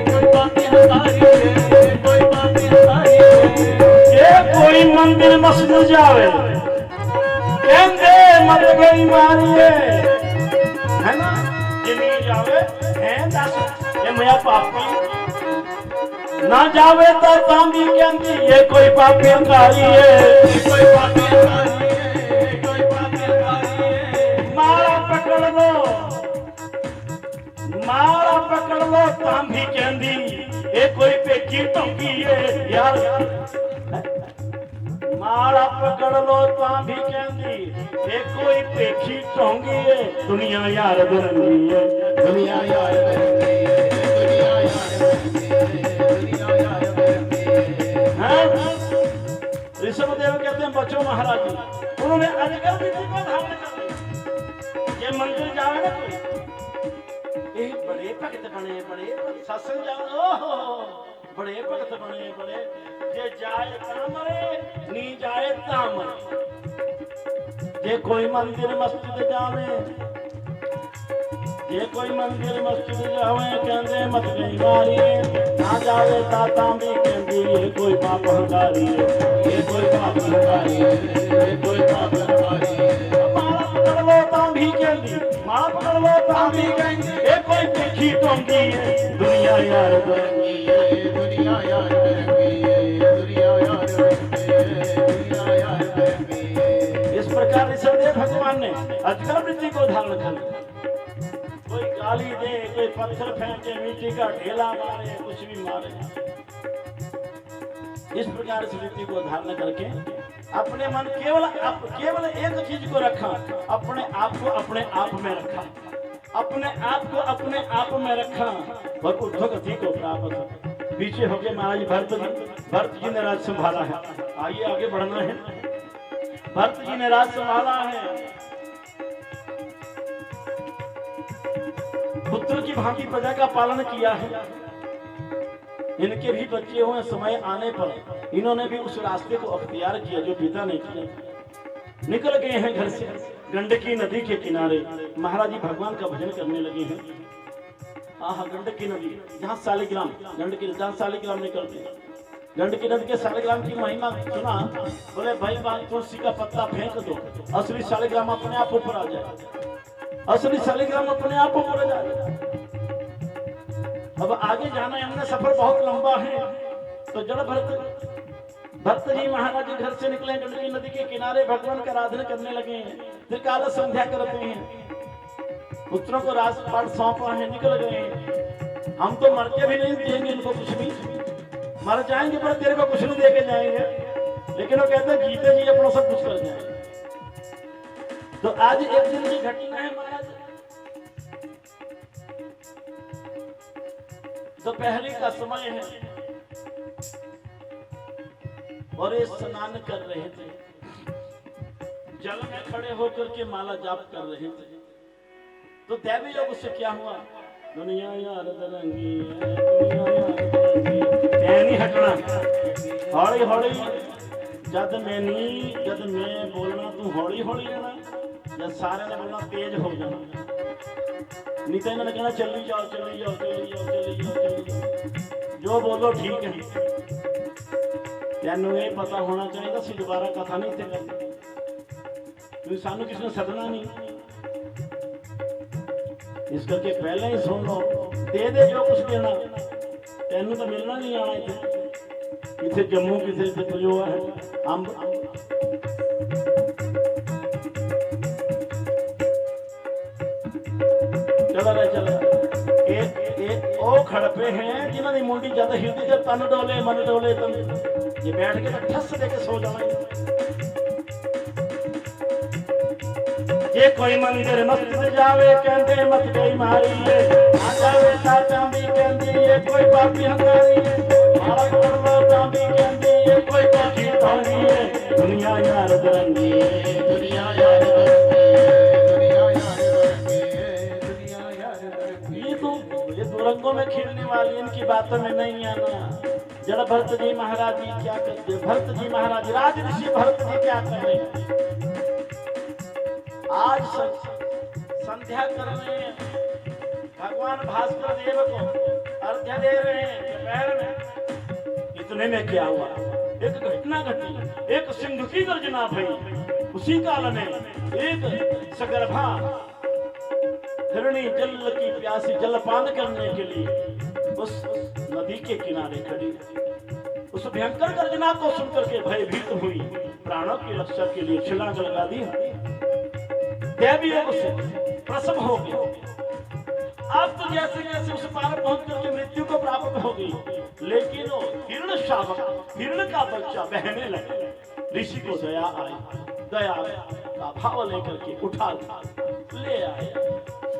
कोई पापी हंकारी है, कोई पापी हंकारी है। ये कोई मंदिर मस्जिद जावे कहते मत गई मारिए, है ना, जिनी जावे है दस ये मैं पापी ना जावे तो तांबी कहती ये कोई पापी हंकारी है, कोई पापी हंकारी है, कोई पापी हंकारी है। मारा पकड़ लो, मारा पकड़ लो तांबी कहती ये कोई पेची टोंकी है यार, मारा पकड़ लो तांबी कहती ये कोई पेची टोंगी है। दुनिया यार दुरंगी है, दुनिया यार दुरंगी है, दुनिया यार दुरंगी है। ऋषभदेव कहते हैं बच्चों महाराज जी, उन्होंने अजगर नीति को धारण कर लिया। ये मंदिर जावे ना कोई, ये बड़े भक्त बने, बड़े सत्संग जाओ, बड़े भक्त बने, बड़े जे जाए ता मरे, नी जाए ता मरे। जे कोई मंदिर मस्जिद जावे, ये कोई मंदिर मस्जिद जावे कहते मत गई मारिए, ना जावे ताता भी कहती ये कोई पाप हंकारी है, ये कोई पाप हंकारी है, ये कोई पाप हंकारी है। माला पकड़ लो तांबी कहती, माला पकड़ लो तांबी कहती ये कोई देखी टोंगी है। दुनिया यार दुरंगी है, दुनिया यार दुरंगी है, दुनिया यार दुरंगी है, दुनिया यार दुरंगी है। इस प्रकार ऋषभदेव भगवान ने अजगर वृत्ति को धारण कर लिया। कोई गाली दे, कोई पत्थर फेंके, मिट्टी का ढेला मारे, कुछ भी मारे, इस प्रकार इस वृत्ति को धारण करके अपने मन केवल एक चीज को रखा, अपने आप को अपने आप में रखा, अपने आप को अपने आप में रखा और उद्धवगति को प्राप्त। पीछे होके महाराज भरत जी ने राज संभाला है, आइए आगे बढ़ना है। भरत जी ने राज संभाला है, पुत्र की भांति प्रजा का पालन किया है। इनके भी बच्चे हुए, समय आने पर इन्होंने भी उस रास्ते को अख्तियार किया जो पिता ने किया। निकल गए हैं घर से, गंडकी नदी के किनारे महाराज जी भगवान का भजन करने लगे हैं। गंडकी नदी जहाँ सालिग्राम, गंडकी जहाँ सालिग्राम निकलते हैं, गंडकी नदी के सालिग्राम की महिमा सुना, बोले भाई तुलसी का पत्ता फेंक दो, असली सालिग्राम अपने आप ऊपर आ जाए, असली सालिग्राम अपने आप ऊपर आ जाए। अब आगे जाना है, हमने सफर बहुत लंबा है। तो जड़ भक्त जी महाराज घर से निकले, गंडकी नदी के किनारे भगवान का आराधना करने लगे हैं, त्रिकाल संध्या करते हैं, पुत्रों को राजपाट सौंपा है, निकल गए हैं। हम तो मर के भी नहीं देंगे इनको कुछ भी, मर जाएंगे पर तेरे को कुछ नहीं दे के जाएंगे, लेकिन वो कहते हैं जीते जी अपना सब कुछ कर जाएंगे। तो आज एक दिन की घटना है महाराज, दोपहरी का समय है और ये स्नान कर रहे थे, जल में खड़े होकर के माला जाप कर रहे थे। तो दैवी योग से क्या हुआ, दुनिया यार दरंगी है, दुनिया यार दरंगी, नहीं हटना, हौली हौली जद मैं बोलना तू हौली हौली रहना, जब सारे ने बोलना तेज हो जाना, नहीं तो इन्होंने कहना चली जाओ चली जाओ चली जाओ चली जाओ चली जाओ, जो बोलो ठीक है। तेनू ये पता होना चाहिए असं दोबारा कथा नहीं इतने करनी, सानू किसी ने सदना नहीं, इस करके पहले ही सुन लो, दे दे जो कुछ देना, तेनू तो मिलना नहीं आना इतने जम्मू किसी जो है अंब चला रहे चला ओ खड़पे हैं जिन्होंने मुंडी ज्यादा हिलती जब तन डोले मन डोले तन ये बैठ के तो ठस देके सो जाना। ये कोई मंदिर मस्जिद जावे कहते मत गई मारी है, आ जावे ता चांदी कहती ये कोई पापी हंगारी है, मारा कर लो चांदी कहती ये कोई पापी हंगारी है, दुनिया यार दरंगी है, दुनिया यार दरंगी है, दुनिया यार दरंगी है, दुनिया यार दरंगी। ये दो रंगों में खेलने वाली, इनकी बातों में नहीं आना। जरा भरत जी महाराज जी क्या करते हैं? भरत जी महाराज राज ऋषि भरत जी क्या कर रहे हैं? आज संध्या कर रहे हैं, भगवान भास्कर देव को अर्घ्य दे रहे हैं दोपहर में। इतने में क्या हुआ? एक घटना घटी, एक सिंह की गर्जना भई। उसी काल में एक सगर्भा हिरणी जल की प्यासी जलपान करने के लिए उस नदी के किनारे खड़ी। उस भयंकर गर्जना को सुनकर के भयभीत हुई, प्राणों की रक्षा के लिए छलांग लगा दी। दैवी योग से प्रसव हो गया। अब तो जैसे जैसे उस पार पहुंच करके मृत्यु को प्राप्त हो गई, लेकिन वो हिरण शावक, हिरण का बच्चा बहने लगा। ऋषि को दया आई, दया का भाव लेकर के उठा ले आए,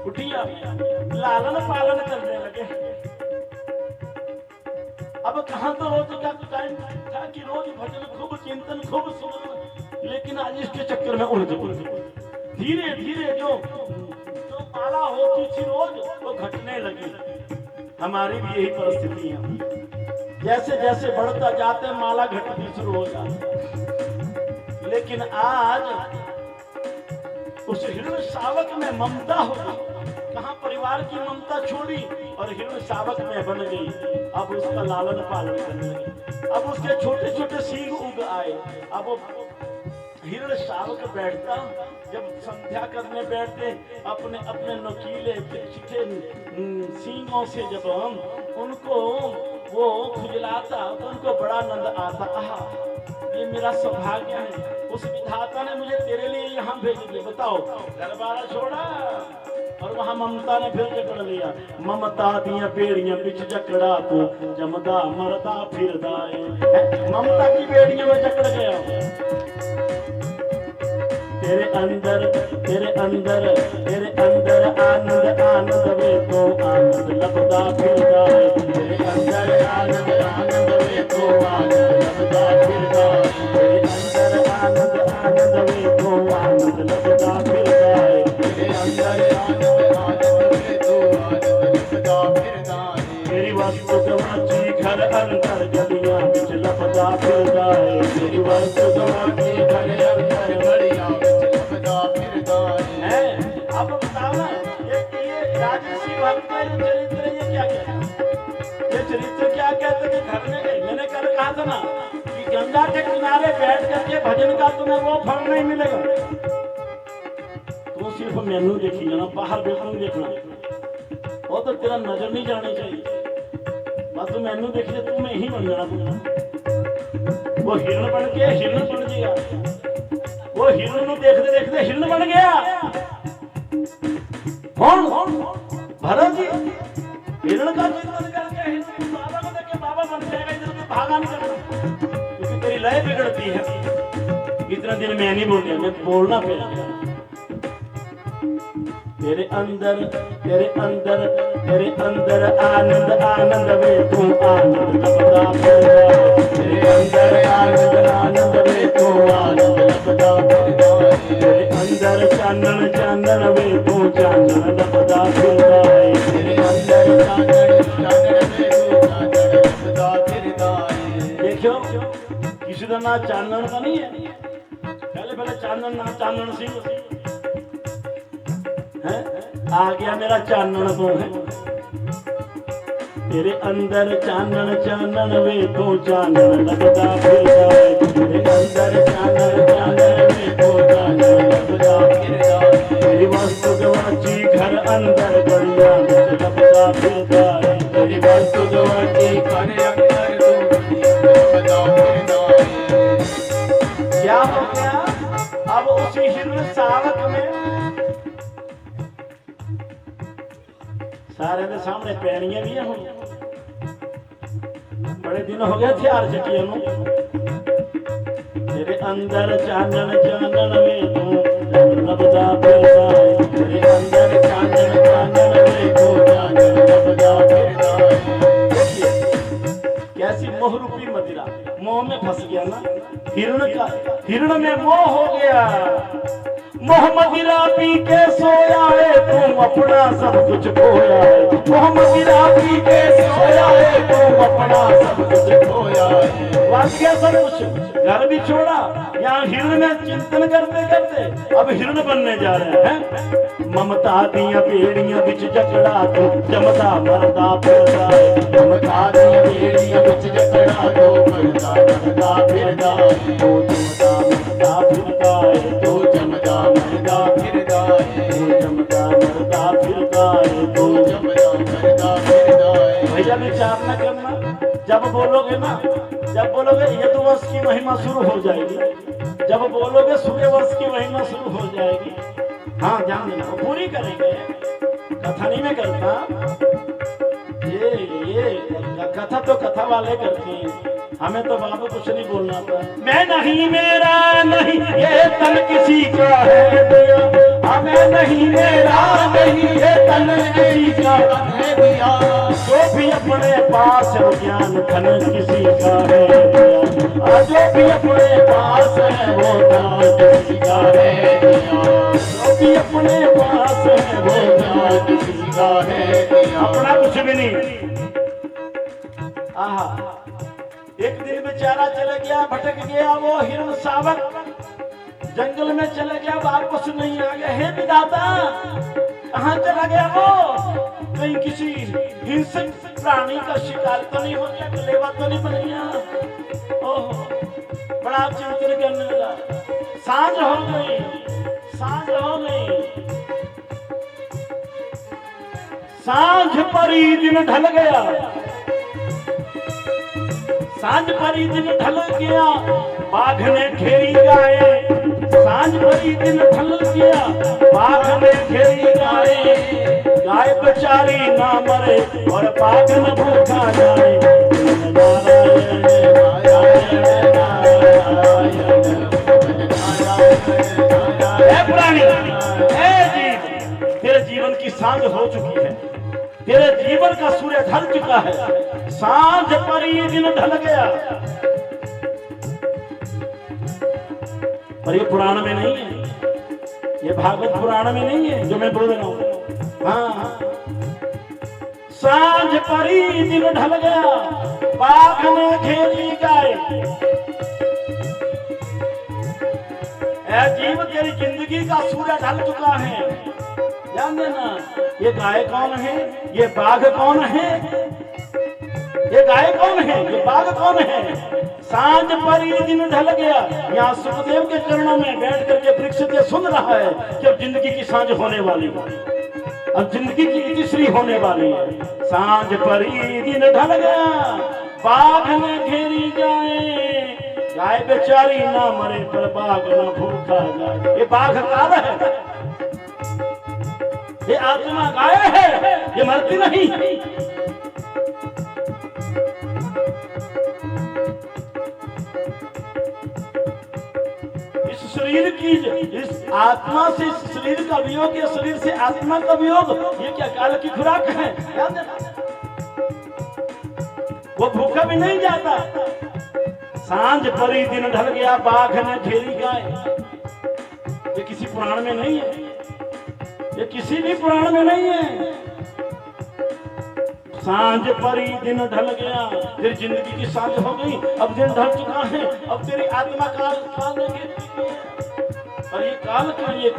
उठिया लालन पालन करने लगे। अब कहां तो रोज का टाइम था कि रोज भजन खूब चिंतन खूब सुनना, लेकिन आज इसके चक्कर में उलझ गए। धीरे धीरे जो माला होती थी रोज वो घटने लगी। हमारी भी यही परिस्थिति है, जैसे जैसे बढ़ता जाते माला घटनी शुरू हो जाती। लेकिन आज उस हिरण शावक में ममता हो गई। कहां परिवार की ममता छोड़ी और हिरण शावक में बन गई। अब उसका लालन पालन करने लगी। अब उसके छोटे छोटे सींग उग आए। अब हिरण शावक बैठता, जब संध्या करने बैठते, अपने अपने नुकीले तीखे सींगों से जब उनको वो खुजलाता तो उनको बड़ा आनंद आता। आहा, ये मेरा सौभाग्य है, उस विधाता ने मुझे तेरे लिए यहाँ भेज दिया। बताओ, घर बार छोड़ा और वहां ममता ने फिर जकड़ लिया। ममता दिया पेड़ियां बिच जकड़ा तू, जमदा मरदा फिर दाए। ममता की बेड़ियों में जकड़ गया। तेरे अंदर तेरे अंदर तेरे अंदर आनंद आनंद वे तो आनंद लबदा फिरदा है। तेरे अंदर आनंद आनंद वे तो आनंद लबदा फिरदा है। तेरे अंदर आनंद आनंद वे तो आनंद लबदा फिरदा है। तेरे अंदर आनंद आनंद वे तो आनंद लबदा फिरदा है। तेरी वस्तु गवाची घर अंदर गलियां बिच लबदा फिरदा है। तेरी वस्तु गवाची घर अंदर गलियां है। अब बताओ ना, ये राजसी भक्त का ये चरित्र ये क्या कहता है? ये चरित्र क्या कहते हैं कि घर में गए। मैंने कल कहा था ना कि गंगा के किनारे बैठ करके भजन का तुम्हें वो फल नहीं मिलेगा। तू सिर्फ मेनू देखी जाना, बाहर बिल्कुल देखना, वो तो तेरा नजर नहीं जानी चाहिए। बस तू मेनू देखी, तू मैं ही बन जाना। वो हिरण बन के हिरण बन जाएगा। वो हिरण को देखते देखते हिरण बन गया। कौन? भरत जी। हिरण का चिंतन करके हिरण बाबा को देख के बाबा बन जाएगा। इधर से भागा नहीं करना, क्योंकि तेरी लय बिगड़ती है। इतना दिन मैं नहीं बोल रहा, मैं बोलना पड़ेगा। तेरे अंदर तेरे अंदर तेरे अंदर आनंद आनंद वे तू आनंद लबदा फिरदा है। तेरे अंदर आनंद आनंद वे तू आनंद लबदा फिरदा है। तेरे अंदर चानन चानन वे तू चानन लबदा फिरदा है। तेरे अंदर चानन चानन वे तू चानन लबदा फिरदा है। देखो, किसी का ना चानन का नहीं है। पहले पहले चानन ना चानन सिंह है, आ गया मेरा चानन तो है। तेरे अंदर चानन चानन वे तो चानन लगदा फिरदा है। तेरे अंदर चानन चानन वे तो चानन लगदा फिरदा है। तेरी वस्तु गवाची घर अंदर गलियां बिच लगदा फिरदा है। तेरी वस्तु गवाची घर अंदर लगदा फिरदा है। क्या हो गया? अब उसी हिरण शावक में सारे के सामने पैणियां भी हुई। बड़े दिन हो गए हथियार चकिया में। तेरे अंदर चानन चानन में तू लबदा फिरदा है। तेरे अंदर चानन चानन में तू चानन लबदा फिरदा है। कैसी मोह रूपी मदिरा, मोह में फंस गया ना हिरण में मोह हो गया। मोह मदिरा पी के सोया है, तू अपना सब कुछ खोया है। मोह मदिरा पी के सोया है, तू अपना सब कुछ खोया है। वास गया सब कुछ, घर भी छोड़ा, यहाँ हिरण में चिंतन करते करते अब हिरण बनने जा रहे हैं। ममता दिया बेड़ियां बिच जकड़ा तो जमदा मरदा फिरदा है। ममता दिया बेड़ियां बिच जकड़ा तो मरदा मरदा फिरदा है। तो जमदा मरदा फिरदा है, तो जमदा मरदा फिरदा है। तो जमदा मरदा फिरदा है, तो जमदा मरदा फिरदा है। भैया विचार न करना, जब बोलोगे ना, जब बोलोगे यदुवंश की महिमा शुरू हो जाएगी, जब बोलोगे सूर्यवंश की महिमा शुरू हो जाएगी। हाँ ध्यान देना, वो पूरी करेंगे, कथा नहीं मैं करता, ये कथा तो कथा वाले करते हैं, हमें तो बाबू कुछ नहीं बोलना था। मैं नहीं मेरा नहीं ये तन किसी का है दिया, हमें नहीं मेरा नहीं ये तन किसी का है दिया, जो भी अपने पास है वो ज्ञान धन किसी का है दिया, जो भी अपने पास है वो ज्ञान किसी का है दिया, जो भी अपने पास है वो ज्ञान किसी का है दिया, अपना कुछ भी नहीं। आहा, एक दिन बेचारा चले गया, भटक गया वो हिरण शावक, जंगल में चले गया, वापस नहीं आ गया। हे विधाता, कहाँ चला गया वो? कहीं किसी हिंसक प्राणी का शिकार तो नहीं हो गया, गलेवा तो नहीं बन गया? ओहो, बड़ा चिंतन करने लगा। सांझ हो गई, सांझ हो गई, सांझ परी दिन ढल गया, सांझ परी दिन ढल गया, बाघ ने घेरी गाय, सांझ परी दिन ढल गया, बाघ ने घेरी गाय, गाय बेचारी ना मरे और बाघ न भूखा जाए। पुरानी तेरे जीवन की सांझ हो चुकी है, तेरे जीवन का सूर्य ढल चुका है, सांझ परी दिन ढल गया। पर ये पुराण में नहीं है, ये भागवत पुराण में नहीं है जो मैं बोल रहा हूं। हाँ, सांझ परी दिन ढल गया, बाघ ने घेरी गाय। ऐ जीव, तेरी जिंदगी का सूर्य ढल चुका है, ध्यान देना। ये गाय कौन है, ये बाघ कौन है, ये गाय कौन है, ये बाघ कौन है? सांझ परी दिन ढल गया। यहाँ सुखदेव के चरणों में बैठ करके वृक्ष से सुन रहा है कि अब जिंदगी की सांझ होने वाली है, अब जिंदगी की इतिश्री होने वाली है। सांझ परी दिन ढल गया, बाघ ने घेरी गाय, गाय बेचारी ना मरे पर बाघ ना भूखा जाए। ये बाघ काल है, ये आत्मा गाय है, ये मरती नहीं। इस शरीर की, इस आत्मा से इस शरीर का वियोग, या शरीर से आत्मा का वियोग, ये क्या काल की खुराक है? वो भूखा भी नहीं जाता। सांझ परी दिन ढल गया, बाघ ने घेरी गाय। ये किसी पुराण में नहीं है, ये किसी भी पुराण में नहीं है। सांझ परी दिन ढल गया, तेरी जिंदगी की सांझ हो गई, अब दिन ढल चुका है, अब तेरी आत्मा काल में गिर चुकी है। और ये काल क्या, ये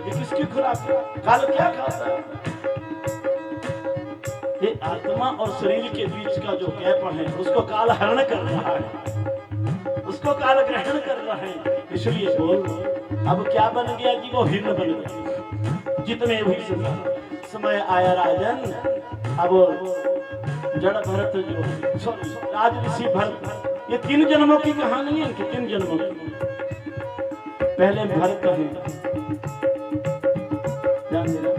किसकी खुराक है? काल क्या खाता है? ये आत्मा और शरीर के बीच का जो गैप है, उसको काल हरण कर रहा है, उसको काल ग्रहण कर रहा है। इसलिए बोल, अब क्या बन गया जी? वो हिरण बन गया। जितने भी समय आया राजन, अब जड़ भरत जो राज ऋषि भरत, ये 3 जन्मों की कहानी है इनकी, 3 जन्मों की। पहले भरत है, ध्यान देना,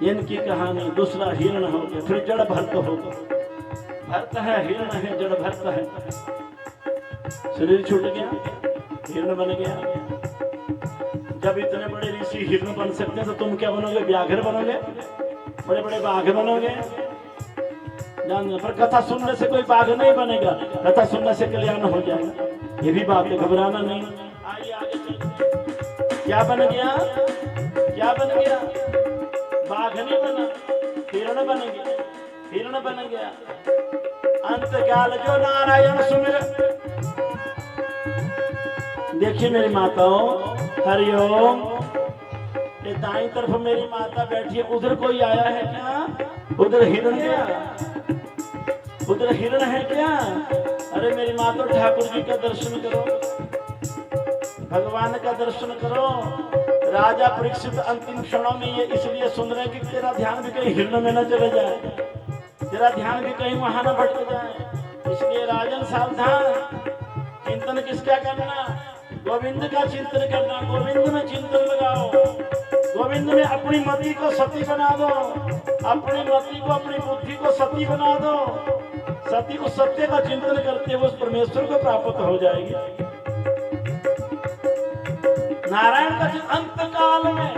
इनकी कहानी। दूसरा हिरण हो गया, फिर जड़ भरत हो गया। भरत है, हिरण है, जड़ भरत है। शरीर छूट गया, हिरण बन गया। जब इतने बड़े ऋषि हिरण बन सकते हैं तो तुम क्या बनोगे? व्याघ्र बनोगे, बड़े बड़े बाघ बनोगे। जान, पर कथा सुनने से कोई बाघ नहीं बनेगा, कथा सुनने से कल्याण हो जाएगा। ये भी बात है, घबराना नहीं। आइए आगे चलते। क्या बन गया? क्या बन गया? बाघ नहीं बना, हिरण बन गया। हिरण बन गया। अंतकाल जो नारायण सुमिर। देखिए मेरी माताओं, हरिओम। ये दाई तरफ मेरी माता बैठी है, उधर कोई आया है क्या? उधर हिरण गया, उधर हिरण है क्या? अरे मेरी माता, ठाकुर जी का दर्शन करो, भगवान का दर्शन करो। राजा परीक्षित अंतिम क्षणों में ये इसलिए सुन रहे कि तेरा ध्यान भी कहीं हिरण में न चले जाए, तेरा ध्यान भी कहीं वहां न भटक जाए। इसलिए राजन सावधान, चिंतन किसका करना? गोविंद का चिंतन करना। गोविंद में चिंतन लगाओ, गोविंद में अपनी मति को सती बना दो, अपनी मति को, अपनी बुद्धि को सती बना दो। सती उस सत्य का चिंतन करते हुए उस परमेश्वर को प्राप्त हो जाएगी। नारायण का अंतकाल में,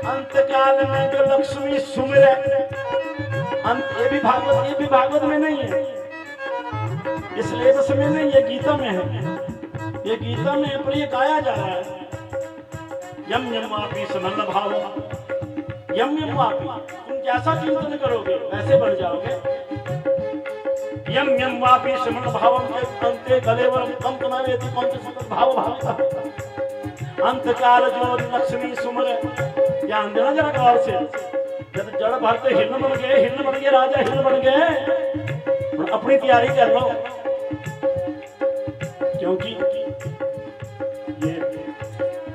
अंतकाल में जो लक्ष्मी सुमिर है, ये भी भागवत में नहीं है, इसलिए तो समय नहीं, ये गीता में है, ये गीता में पर ये गाया जा रहा है। यम यम वापी समन्न भाव, यम यम वापी, तुम जैसा चिंतन करोगे वैसे बन जाओगे। यम यम वापी समन्न भावम के अंते गलेवरम कम तमावेति पंच सुत भाव भाविता। अंतकाल जो लक्ष्मी सुमर, ध्यान देना जरा गौर से। जब जड़ भरते हिरण बन गए, राजा हिरण बन गए, अपनी तैयारी कर लो, क्योंकि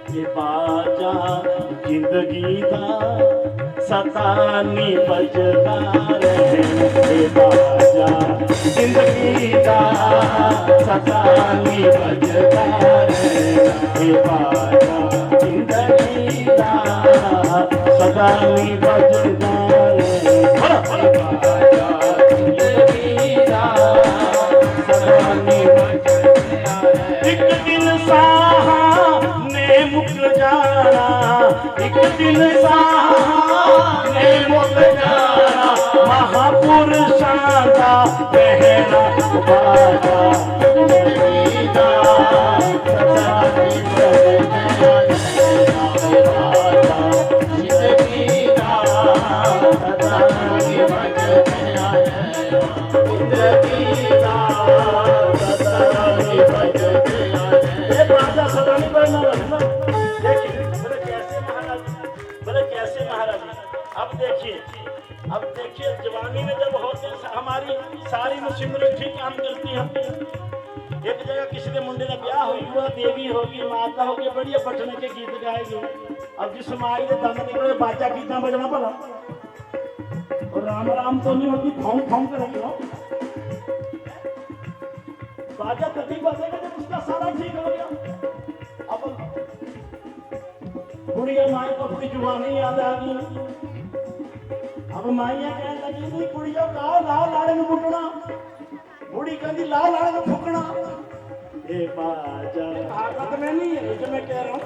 ये बाजा जिंदगी दा सतानी बजदा रहे। ये बाजा जिंदगी दा सतानी बजदा रहे। ये बाजा जिंदगी दा सतानी बजदा रहे। ये बाजा जिंदगी दा सतानी बजदा रहे। एक दिन साहा ने मुक जाना, एक दिन साहा ने मुक जाना, महापुरुषां दा कहना बाजा जिंदगी दा सतानी बजदा रहे। बाजा जिंदगी दा सतानी बजदा रहे। जिंदगी दा सतानी बजदा रहे। ये बाजा सतानी बजना रखना। देखिए बोले कैसे महाराज, बोले कैसे महाराज। अब देखिए जवानी में जब होते हमारी सारी मुसीबतें ठीक काम करती हैं। एक जगह किसी के मुंडे का ब्याह हुआ, देवी होगी, माता होगी, बढ़िया पटने के गीत गाएगी। अब जिस माई ने दम निकले बाजा कितना बजना पड़ा, और राम राम तो नहीं होती, फौं फौं करेगी ना। बाजा तभी बजेगा जब उसका सारा ठीक हो गया। अब बुढ़िया माई को अपनी जुबानी याद आ गई। अब माइया कहने लगी नहीं कुड़िया लाओ लाओ लाड़े में फुकना, बूढ़ी कहती लाओ लाड़े में फुकना। ये बाजा भागवत में नहीं है जो मैं कह रहा हूँ,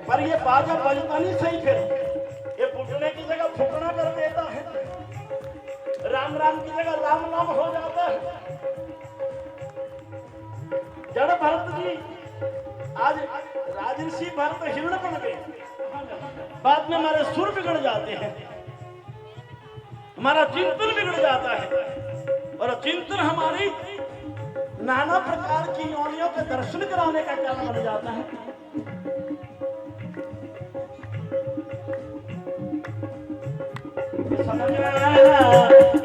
पर ये बाजा बजता नहीं सही। फिर ये फुकने की जगह फुकना कर देता है, राम राम की जगह राम नाम हो जाता है। जड़ भरत जी आज राजर्षि भरत हिरण बन गए, बाद में हमारे सुर बिगड़ जाते हैं, हमारा चिंतन बिगड़ जाता है, और चिंतन हमारी नाना प्रकार की योनियों के दर्शन कराने का कारण बन जाता है। समझ में आया?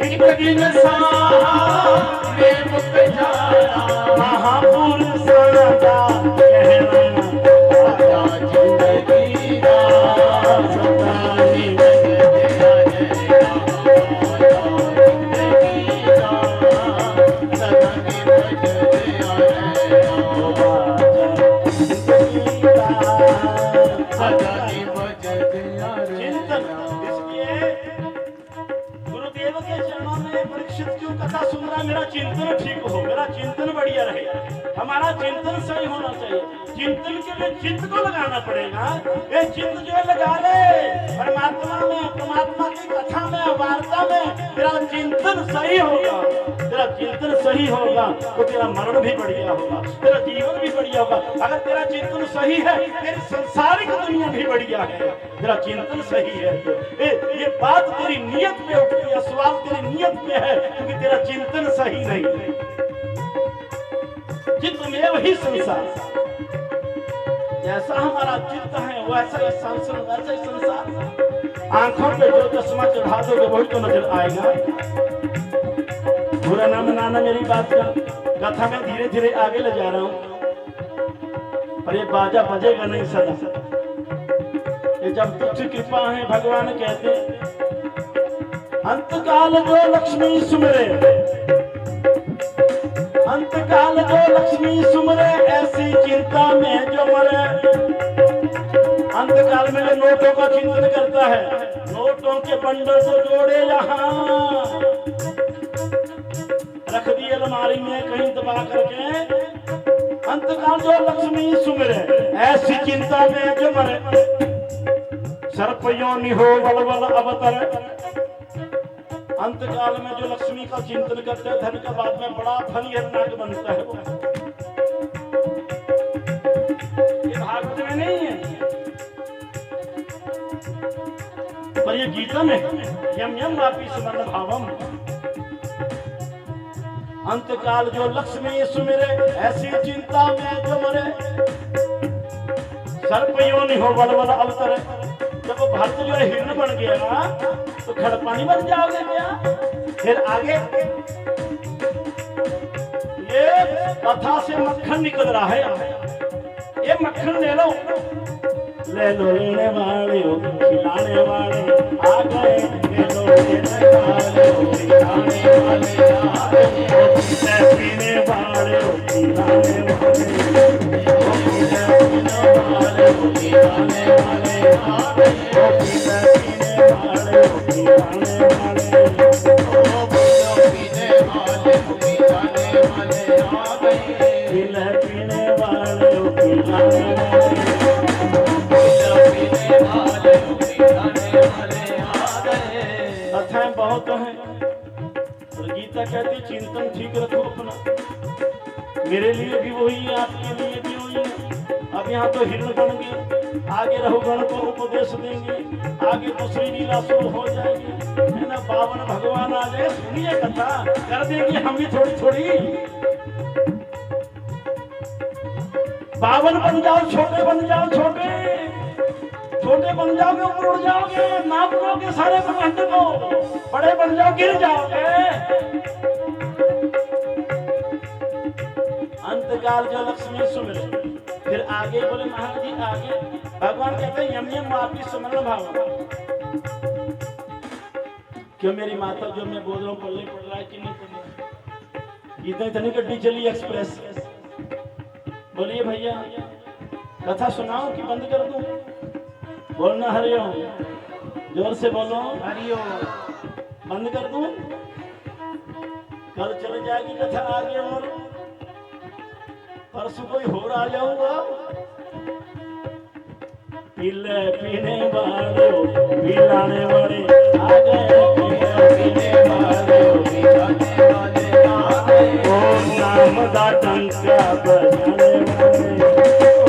एक दिन सामने मुक जाना, महापुरुषों का कहना बाजा जिंदगी दा सतानी बजदा रहे। कथा सुन रहा, मेरा चिंतन ठीक हो, मेरा चिंतन बढ़िया रहे, हमारा चिंतन सही होना चाहिए। चिंतन के लिए चित्त को लगाना पड़ेगा। ये चित्त जो है लगा ले परमात्मा में, परमात्मा की कथा में, वार्ता में, तेरा चिंतन सही होगा। तेरा चिंतन सही होगा तो तेरा मरण भी बढ़िया होगा, तेरा जीवन भी बढ़िया होगा। अगर तेरा चिंतन सही है, तेरी संसारिक दुनिया भी बढ़िया है। तेरा चिंतन सही है तो ये बात तेरी नियत पे उठती है, सवाल तेरी नियत पे है, क्योंकि तेरा चिंतन सही नहीं है। चित्त में वही संसार, जैसा हमारा चित्त है वैसा ही संसार, वैसा ही संसार। आंखों पे जो चश्मा चढ़ा दोगे वही तो नजर आएगा। बुरा ना मनाना मेरी बात का, कथा में धीरे धीरे आगे ले जा रहा हूं, पर ये बाजा बजेगा नहीं सदा। ये जब तुझ कृपा है भगवान कहते, अंतकाल जो लक्ष्मी सुमरे, अंतकाल जो लक्ष्मी सुमरे, ऐसी चिंता में जो मरे। अंतकाल में जो नोटों का चिंतन करता है, नोटों के बंडल को जोड़े यहाँ रख दिए अलमारी में कहीं दबा करके। अंतकाल जो लक्ष्मी सुमरे, ऐसी चिंता में जो मरे। सर्प योनि हो बलबल अवतर। अंतकाल में जो लक्ष्मी का चिंतन करते हैं, धन का बाद में बड़ा फल नाग बनता है। ये भागवत में नहीं है, पर ये गीता में यम यम वापी स्मरण भावम। अंतकाल जो लक्ष्मी सुमिरे, ऐसी चिंता में जो मरे। सर्प योनि हो बलबल अवतर। जब भक्त जो है हिरण बन गया ना, तो खड़पानी बन जाओगे क्या? फिर आगे ये कथा से मक्खन निकल रहा है। ये मक्खन ले लो, ले लो लेने वाले हो, खिलाने वाले आ गए। ले लो लेने वाले हो, खिलाने वाले आ गए। पीने वाले हो, खिलाने वाले, पीने वाले हो, खिलाने वाले आ गए। कथाएं बहुत हैं, और गीता कहती चिंतन ठीक रखो अपना। मेरे लिए भी वही है, आपके लिए भी वही है। अब यहाँ तो हिरण बन गए, आगे रघुगण को उपदेश देंगे, आगे दूसरी लीला शुरू हो जाएगी, है ना। बावन भगवान आ जाए, सुनिए कथा, कर देंगे हम भी थोड़ी थोड़ी। बावन बन जाओ, छोटे बन जाओ, छोटे छोटे बन जाओगे, ऊपर उड़ जाओगे, नाप लोगे सारे ब्रह्मांड को। बड़े बन जाओ, गिर जाओगे। अंतकाल जो लक्ष्मी सुमिरे, फिर आगे बोले महाराज जी आगे भगवान कहते हैं यम यम आपकी स्मरण भाव। क्यों मेरी माता जो मैं बोल रहा हूँ पढ़ रहा है कि नहीं पढ़ रहा? गीता इतनी गड्डी चली एक्सप्रेस। बोलिए भैया कथा सुनाओ कि बंद कर दूं? बोलना हरिओम, जोर से बोलो हरिओम। बंद कर दूं? कल चल जाएगी कथा आगे, और परसों कोई और आ जाऊंगा। पीले पीने वाले पिलाने वाले आ गए, पीने वाले पिलाने वाले आ गए। ओ नाम दा टंका बजाने वाले,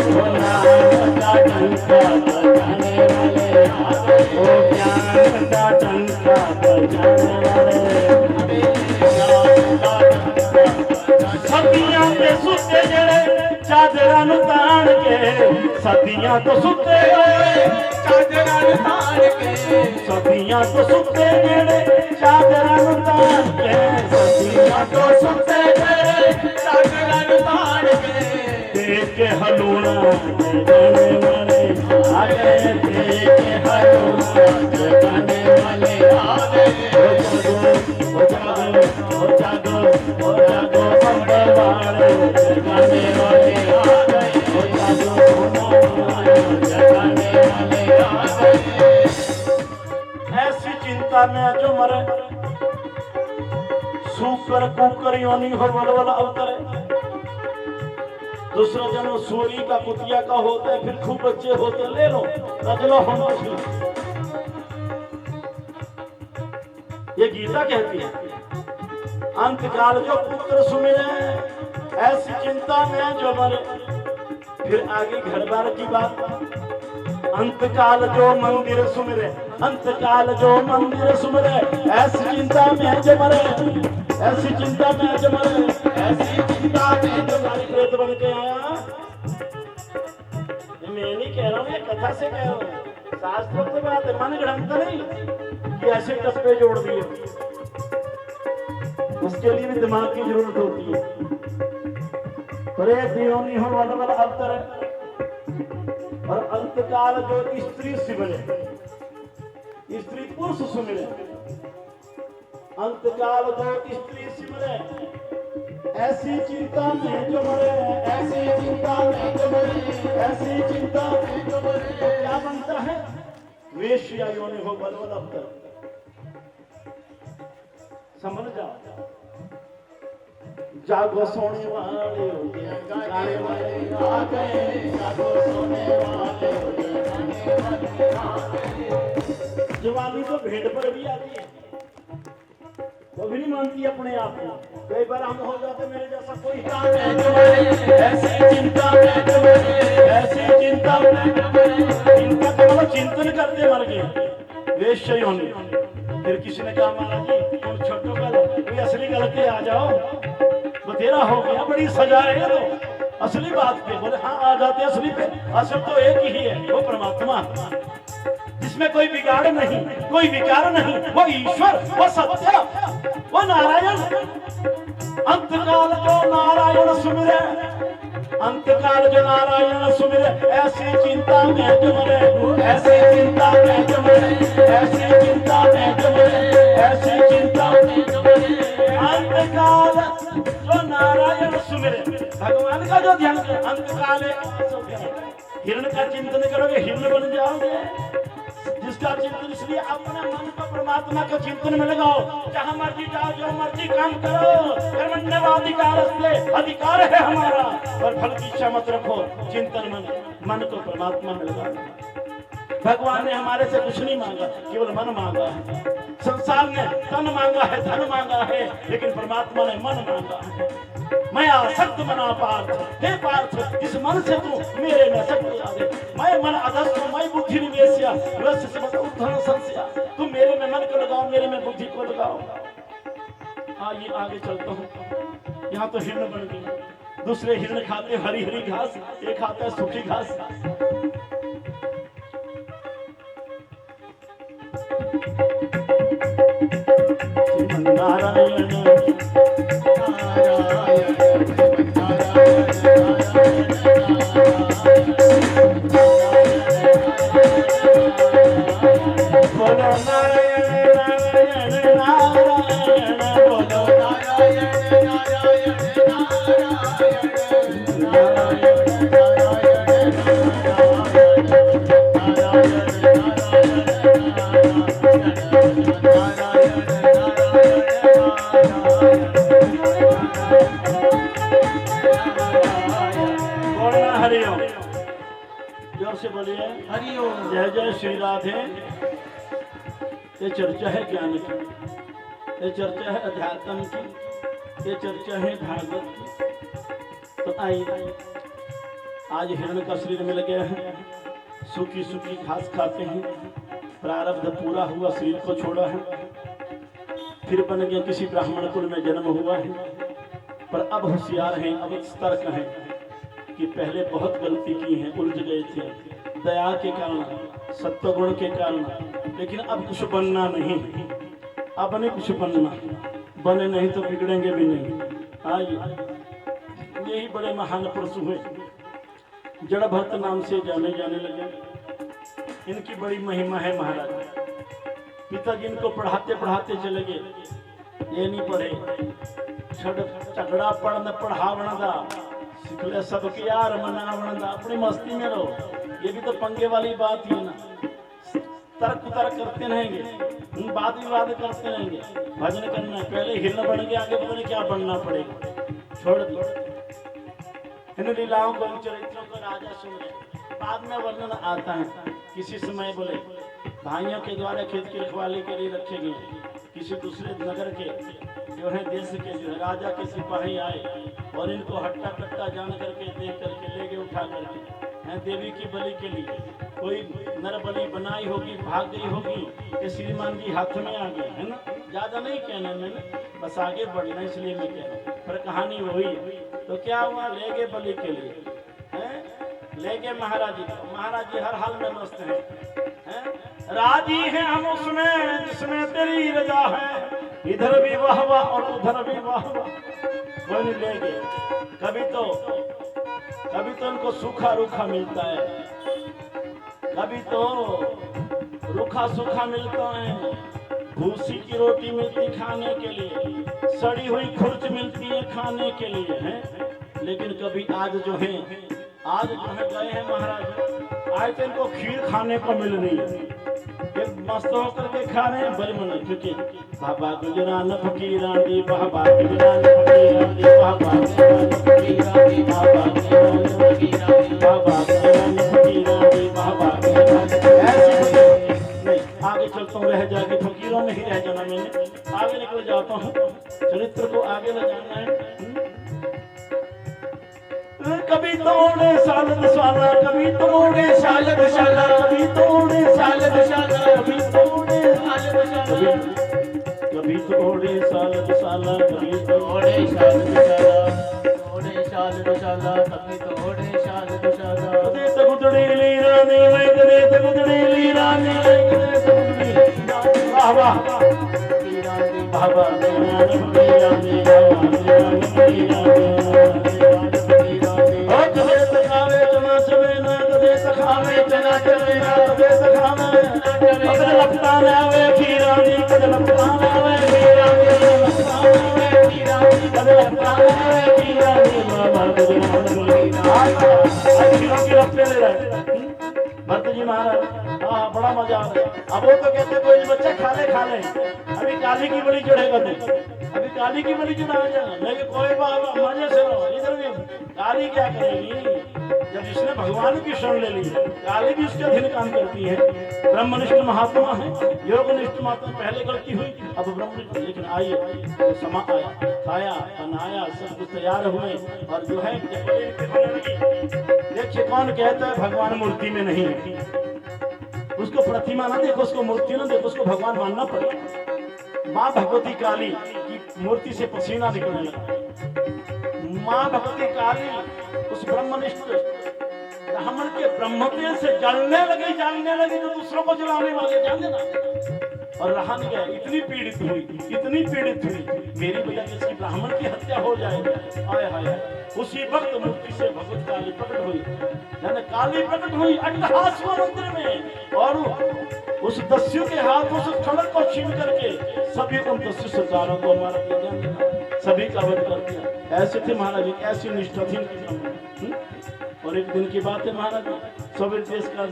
ओ नाम दा टंका बजाने वाले आ गए। ओ ज्ञान दा टंका बजाने वाले, सदियां पे सुते जड़े चादरां नु ताण के, सदियां तो सुते गए चादरां नु ताण के। सदियां तो सुते जड़े चादरां नु ताण के, सदियां तो सुते गए चादरां नु ताण के। देख के हलूणा जगाने वाले आ गए, देख के हलूणा जगाने वाले आ गए। ओ जागो, ओ जागो, ओ जागो, संभल वाले जगाने वाले आ गए। ओ जागो, जगाने वाले आ गए। ऐसी चिंता में जो मरे, सूकर कुकर योनि हो बलबल अवतरे। दूसरा जन्म सूरी का कुतिया का होता है, फिर खूब बच्चे होते, ले लो रजलो होना चाहिए। ये गीता कहती है अंतकाल जो पुत्र सुमिरे ऐसी चिंता में जो मरे। फिर आगे घर बार की बात, अंतकाल जो मंदिर सुमिरे, अंतकाल जो मंदिर सुमिरे ऐसी चिंता में जो मरे, ऐसी चिंता में जो मरे, ऐसी चिंता में जो मरे। प्रेत बन के आया, मैं नहीं कह रहा हूँ, ये कथा से कह रहा हूँ, शास्त्रों की बात है, मन ग्रंथ नहीं कि ऐसे टप्पे जोड़ दिए। उसके लिए भी दिमाग की जरूरत होती है। प्रेत योनि हो अलग अलग अंतर है। और अंतकाल जो स्त्री सिमरे, स्त्री पुरुष सुमिरे, अंतकाल जो स्त्री सिमरे ऐसी चिंता में जो मरे, ऐसी चिंता में जो मरे, ऐसी चिंता में जो मरे। क्या बनता है? वेश्या योनि हो बलवल अवतर। समझ जाओ, जागो सोने वाले हो गए, गाने वाले आ गए, जागो सोने वाले हो गए, गाने वाले आ गए। जवानी तो भेड़ पर भी आती है, वो भी नहीं मानती अपने आप को। कई बार हम हो जाते मेरे जैसा कोई काम है जो मरे, ऐसी चिंता में जो मरे, ऐसी चिंता में जो मरे। इनका तो मतलब चिंतन करते मर गए वेश्या योनि। फिर किसी ने कहा महाराज जी तुम छोटो गल, कोई असली गलती आ जाओ, बतेरा हो गया, बड़ी सजा है तो असली बात पे। बोले हाँ आ जाते असली पे। असल तो एक ही है, वो परमात्मा जिसमें कोई बिगाड़ नहीं, कोई विकार नहीं, वो ईश्वर, वो सत्य, वो नारायण। अंतकाल जो नारायण सुमिरे, अंतकाल जो नारायण सुमिरे ऐसी चिंता में जो मरे, ऐसी चिंता में जो मरे, ऐसी चिंता में जो मरे, ऐसी चिंता में जो मरे। अंतकाल जो नारायण सुमिरे, भगवान का जो ध्यान करे, अंतकाल हिरण का चिंतन करोगे हिरण बन जाओगे। जिसका चिंतन, इसलिए अपने मन को परमात्मा के चिंतन में लगाओ। जहां मर्जी जाओ, जो मर्जी काम करो, कर्मण्येवाधिकार से अधिकार है हमारा, और फल की इच्छा मत रखो। चिंतन मन को परमात्मा में लगाओ। भगवान ने हमारे से कुछ नहीं मांगा, केवल मन मांगा है। संसार ने तन मांगा है, धन मांगा है, लेकिन परमात्मा ने मन मांगा है। मैं आसक्त बना पार्थ, हे पार्थ इस मन से तू मेरे में सक्त जा दे। मैं मन अधस्त हूँ, मैं बुद्धि निवेश्या, वैसे समझ उद्धरण संशया। तुम मेरे में मन को लगाओ, मेरे में बुद्धि को लगाओ। आइए आगे चलता हूँ। यहाँ तो हिरण बन गई, दूसरे हिरण खाते हरी हरी घास, ये खाता है सूखी घास। नारायण जय जय श्री राधे। ये चर्चा है ज्ञान की, ये चर्चा है अध्यात्म की, ये चर्चा है भागवत की। तो आइए, आज हिरण का शरीर मिल गया है, सूखी सूखी घास खाते हैं, प्रारब्ध पूरा हुआ, शरीर को छोड़ा है, फिर बन गया किसी ब्राह्मण कुल में जन्म हुआ है। पर अब होशियार हैं, अब सतर्क हैं कि पहले बहुत गलती की है, उलझ गए थे दया के कारण, सत्वगुण के कारण। लेकिन अब कुछ बनना नहीं, अब नहीं कुछ बनना, बने नहीं तो बिगड़ेंगे भी नहीं। आइए, यही बड़े महान पुरुष हुए, जड़ भक्त नाम से जाने जाने लगे। इनकी बड़ी महिमा है महाराज। पिताजी इनको पढ़ाते पढ़ाते चले गए, ये नहीं पढ़े, झगड़ा पढ़ना पढ़ावना दा सिखले सबके यार मनावना दा, अपनी मस्ती में रहो। ये भी तो पंगे वाली बात ही है ना, तर्क करते रहेंगे, बात विवाद करते रहेंगे। भजन करना है, पहले हिरण बन गया, आगे पता नहीं क्या बनना पड़ेगा, छोड़ दो। इन लीलाओं को, इन चरित्रों को राजा सुन ले। बाद में वर्णन आता है, किसी समय बोले भाइयों के द्वारा खेत की रखवाली के लिए रखे गए, किसी दूसरे नगर के जो है देश के जो है राजा के सिपाही आए और इनको हट्टा कट्टा जान करके देख करके ले गए उठा करके हैं देवी की बलि के लिए। कोई नर बलि बनाई होगी, भाग गई होगी कि श्रीमान जी हाथ में आ गए, है ना। ज्यादा नहीं कहना मैंने, बस आगे बढ़ना इसलिए मैं कह रहा हूँ, पर कहानी वही है। तो क्या हुआ, ले गए बलि के लिए, हैं ले गए महाराज जी को। महाराज जी हर हाल में मस्त हैं, राजी हैं हम उसमें जिसमें तेरी रजा है, इधर भी वाह वाह और उधर भी वाह वाह। कोई नहीं ले गए। कभी तो उनको सूखा रूखा मिलता है, कभी तो रूखा सूखा मिलता है, भूसी की रोटी मिलती खाने के लिए, सड़ी हुई खुर्च मिलती है खाने के लिए, हैं। लेकिन कभी आज जो है गए हैं महाराज, आज तो इनको खीर खाने को मिल रही है, एक मस्त होकर के खा रहे हैं बड़े मन, क्योंकि बाबा गुजरान फकीरानी, बाबा गुजरान फकीरानी, बाबा गुजरान फकीरानी, बाबा गुजरान फकीरानी, बाबा गुजरान फकीरानी, बाबा गुजरान। ऐसे नहीं, आगे चलता हूँ, रह जाएगी फकीरों में ही रह जाना, मैंने आगे निकल जाता हूँ, चरित्र को आगे ले जाना है। कभी तोड़े साल दशाला, कभी तोड़े साल दशाला, कभी तोड़े साल दशाला, कभी तोड़े साल दशाला, कभी तोड़े साल दशाला, कभी तोड़े साल दशाला, तोड़े साल दशाला, कभी तोड़े साल दशाला। कदे तगुदड़ी लीरानी वै, कदे तगुदड़ी लीरानी वै, कदे तगुदड़ी। वाह वाह बाबा लीरानी लीरानी, बाबा लीरानी लीरानी। कदे सखावे जना चले ना, कदे सखावे जना चले ना, कदे सखावे कदे लपटान आवे खीरानी, कदे लपटान आवे खीरानी, कदे लपटान आवे खीरानी, कदे लपटान आवे खीरानी। बाबा गुजरान आज खीरों की लपटे ले रहे भरत जी महाराज। हाँ बड़ा मजा आ रहा है। अब वो तो कहते कोई बच्चा खा ले, अभी काली की बलि चढ़ेगा, तो अभी काली की बलि चढ़ा जाना, लेकिन कोई बाबा मजे से रहो। इधर भी काली क्या करेगी जब इसने भगवान की शरण ले ली, काली भी उसके अधीन काम करती है। ब्रह्मनिष्ठ महात्मा है, योगनिष्ठ महात्मा, पहले गलती हुई अब ब्रह्मनिष्ठ। लेकिन आइए तो समा आया, खाया बनाया, सब कुछ तैयार हुए और जो है देखिए कौन कहता है भगवान मूर्ति में नहीं है, उसको प्रतिमा ना देखो, उसको मूर्ति ना देखो, उसको भगवान मानना पड़ेगा। माँ भगवती काली की मूर्ति से पसीना निकलने लगा। माँ भगवती काली उस ब्रह्मनिष्ठ ब्राह्मण के ब्रह्मत्व से जलने लगी जो दूसरों को जलाने वाले, जान देना। और रहा नहीं गया, इतनी पीड़ित हुई, मेरी वजह से इसकी ब्राह्मण की हत्या हो जाएगी। आय हाय, उसी वक्त मूर्ति से भगवत काली प्रकट हुई, यानी काली प्रकट हुई अट्टहास मंदिर में, और उस दस्यु के हाथ उस खड़क को छीन करके सभी उन दस्यु सरदारों को मार दिया, सभी का वध कर दिया। ऐसे थे महाराज जी, ऐसी निष्ठा थी इनकी। और एक दिन की बात है महाराज जी, सोवियत देश का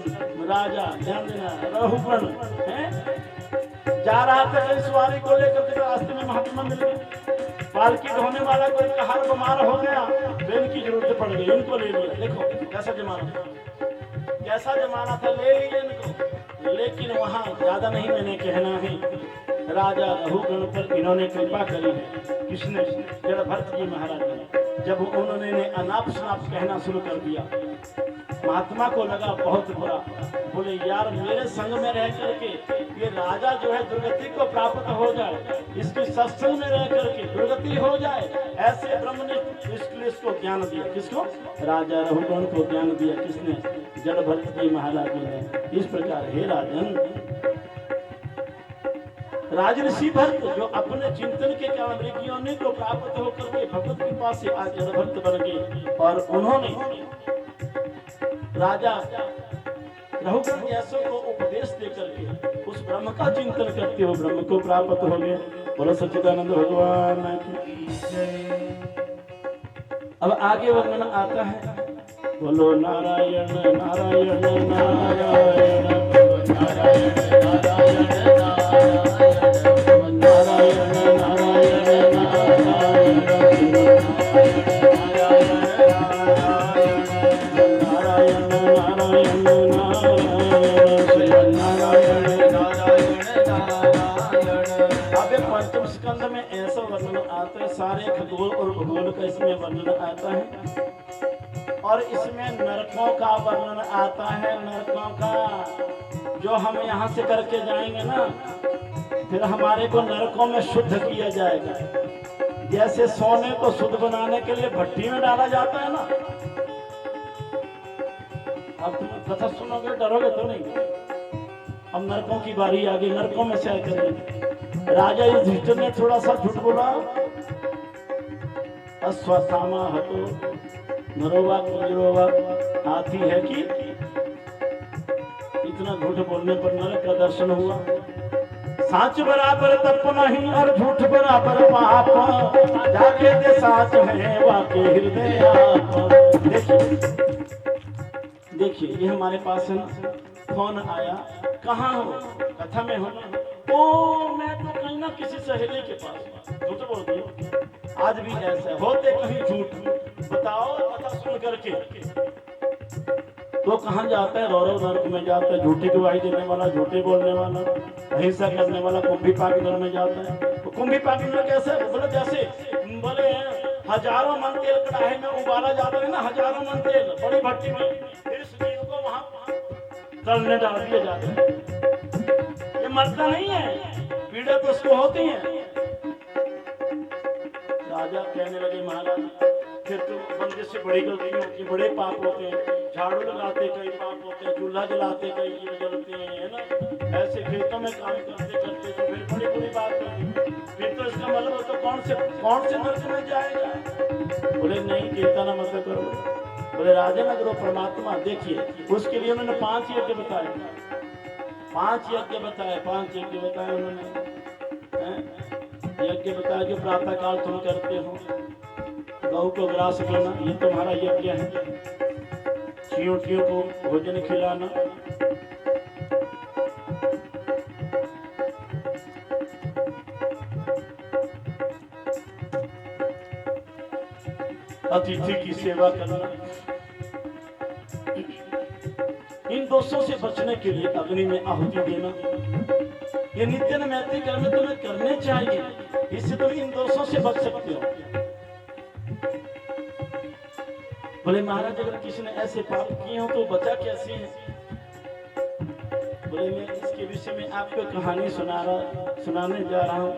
राजा, ध्यान देना, रहुगण है, जा रहा था कहीं सवारी को लेकर के, रास्ते में महात्मा मिल गए। पालकी ढोने वाला कोई कहार बीमार हो गया, बेन की जरूरत पड़ गई, इनको ले लिया। देखो कैसा जमाना था, ले लिए इनको। लेकिन वहाँ ज्यादा नहीं मैंने कहना है, राजा रहुगण पर इन्होंने कृपा करी है। किसने? जरा भरत जी महाराज ने। जब उन्होंने अनाप शनाप कहना शुरू कर दिया, महात्मा को लगा बहुत बुरा, बोले यार मेरे संग में रह करके ये राजा जो है दुर्गति को प्राप्त हो जाए, इसके सत्संग में रह करके दुर्गति हो जाए, ऐसे ब्रह्म ने इसको ज्ञान दिया। किसको? राजा रहुगण को ज्ञान दिया। किसने? जड़ भरत जी महाराज ने। इस प्रकार हे राजन, राजऋषि भरत जो अपने चिंतन के कारण ऋषियों को प्राप्त होकर के भगवत कृपा से आज जड़ भरत बन गए, और उन्होंने राजा रहुगण जैसों को उपदेश देकर के उस ब्रह्म का चिंतन करते हुए ब्रह्म को प्राप्त हो गए। बोलो सच्चिदानंद भगवान की जय। अब आगे वर्णन आता है, बोलो नारायण नारायण नारायण, नारायण नारायण नारायण, नारायण नारायण नारायण। अब ऐसा वर्णन आता है, सारे खगोल और भूगोल का इसमें वर्णन आता है। और इसमें नरकों का वर्णन आता है, नरकों का, जो हम यहाँ से करके जाएंगे ना, फिर हमारे को नरकों में शुद्ध किया जाएगा। जैसे सोने को शुद्ध बनाने के लिए भट्टी में डाला जाता है ना। अब तुम कथा सुनोगे डरोगे तो नहीं। अब नरकों की बारी आ गई, नरकों में सैर करेंगे। राजा युधिष्ठिर ने थोड़ा सा झूठ बोला, अश्वत्थामा हतो नरोवा कुंजरोवा, हाथी है कि इतना झूठ बोलने पर नरक का दर्शन हुआ। साच बराबर तप नहीं और झूठ बराबर पाप, जाके दे साच है वाके हृदय आप। देखिए ये हमारे पास है ना, फोन आया, कहाँ हो, कथा में हो ना, ओ मैं तो कहीं ना किसी सहेली के पास। झूठ बोल दिया। आज भी ऐसा होते कहीं झूठ, बताओ कथा सुन करके तो कहाँ जाता है, रौरव नरक में जाता है। झूठी गवाही देने वाला, झूठे बोलने वाला, अहिंसा करने वाला कुंभी पागल में जाता है। तो कुंभी पागल में कैसे, बोले जैसे बोले हजारों मन तेल कढ़ाई में उबाला जाता है ना, हजारों मन तेल बड़ी भट्टी में, फिर शरीर को वहां तलने डाल दिया जाता है। ये मरता नहीं है, पीड़ा तो उसको होती है। राजा कहने लगे महाराज फिर तो बंदे से बड़ी गलती होती है, बड़े पाप होते हैं। झाड़ू लगाते कई पाप होते हैं, चूल्हा जलाते कई जीव जलते हैं, है ना। ऐसे खेतों में काम करते करते तो फिर बड़ी बड़ी बात होगी। फिर तो इसका मतलब तो कौन से नरक में जाएगा। बोले नहीं चिंता ना मत करो। बोले राजा ना करो, परमात्मा देखिए। उसके लिए उन्होंने 5 यज्ञ बताए, 5 यज्ञ बताए, 5 यज्ञ बताए उन्होंने। यज्ञ बताया कि प्रातः काल तुम करते हो, गौ को ग्रास देना ये तुम्हारा यज्ञ है, चींटियों को भोजन खिलाना, अतिथि की सेवा करना। इन दोषों से बचने के लिए अग्नि में आहुति देना, ये नित्य नैतिक कर्म तुम्हें करने चाहिए, इससे तुम इन दोषों से बच सकते हो। बोले महाराज अगर किसी ने ऐसे पाप किए हो तो बचा कैसे है। बोले मैं इसके विषय में आपको कहानी सुनाने जा रहा हूँ।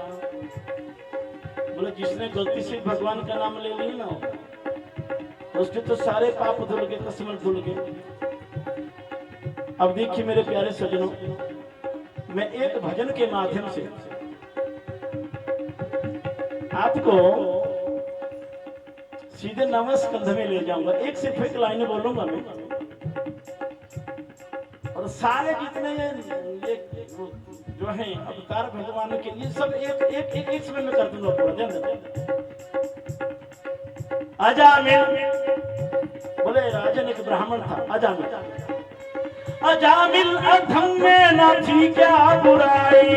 बोले जिसने गलती से भगवान का नाम ले लिया ना, उसके तो सारे पाप धुल गए, कसम धुल गए। अब देखिए मेरे प्यारे सज्जनों, मैं एक भजन के माध्यम से आपको सीधे नवम स्कंध में ले जाऊंगा। एक सिर्फ एक लाइन बोलूंगा मैं, और सारे जितने ये जो हैं अवतार भगवान के, ये सब एक समय में कर दूंगा पूरा। ध्यान अजामिल, बोले राजन एक ब्राह्मण था अजामिल। अजामिल अधम में न थी क्या बुराई,